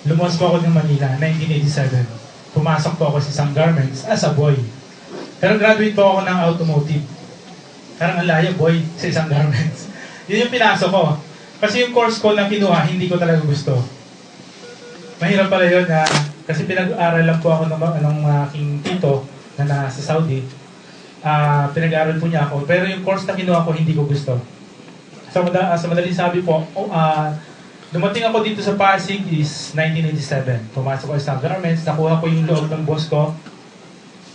lumuwas po ako ng Manila, 1987. Pumasok po ako sa isang garments as a boy. Pero graduate po ako ng automotive. Parang ang layo, boy, sa isang garments. Yun yung pinasok ko. Kasi yung course ko na kinuha, hindi ko talaga gusto. Mahirap pala yun kasi pinag-aaral lang po ako ng aking tito na nasa Saudi. Pinag-aaral po niya ako. Pero yung course na kinuha ko, hindi ko gusto. Sa madaling sabi po, dumating ako dito sa Pasig is 1987. Pumasok ko sa garments, nakuha ko yung loob ng boss ko.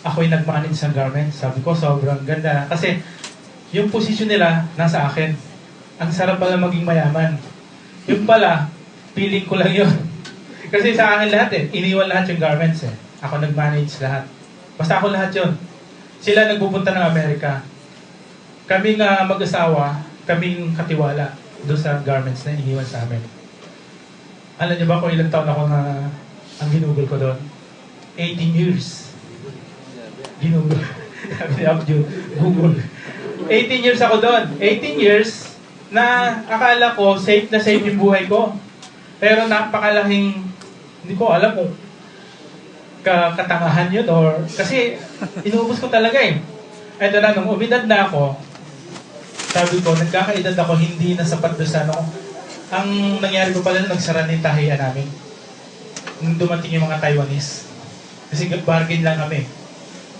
Ako yung nag-manage sa garments. Sabi ko, sobrang ganda. Kasi yung posisyon nila, nasa akin. Ang sarap pala maging mayaman. Yung pala, feeling ko lang yun. Kasi sa akin lahat iniwan lahat yung garments Ako nag-manage lahat. Basta ako lahat yun. Sila nagpupunta ng Amerika. Kaming mag-asawa, kaming katiwala doon sa garments na iniwan sa amin. Alam niyo ba kung ilang taon ako na ang ginugol ko doon? 18 years. Ginugol. Sabi ni Abjun, Google. 18 years ako doon. 18 years na akala ko safe na safe yung buhay ko. Pero napakalaking, hindi ko alam kung katangahan yun or kasi inuubos ko talaga Ito na, nung umidad na ako, sabi ko, nagkakaedad ako, hindi na sapat doon sa ano. Ang nangyari ko pala, nagsara na yung tahiyan namin. Nung dumating yung mga Taiwanese. Kasi bargain lang kami.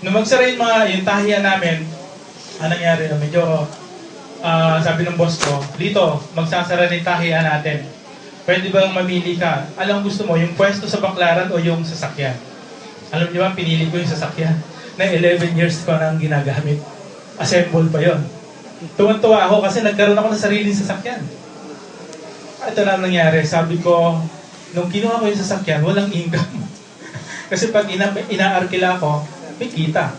Nung magsara yung tahiyan namin, ang nangyari na medyo, sabi ng boss ko, dito, magsasara na yung tahiyan natin. Pwede bang mamili ka? Alam gusto mo, yung pwesto sa baklaran o yung sasakyan? Alam niyo ba, pinili ko yung sasakyan. Na 11 years ko nang ginagamit. Assemble pa yon. Tuwan-tuwa ako kasi nagkaroon ako ng sariling sasakyan. Ito na nangyari. Sabi ko, nung kinuha ko yung sasakyan, walang income. Kasi pag inaarkila ko, may kita.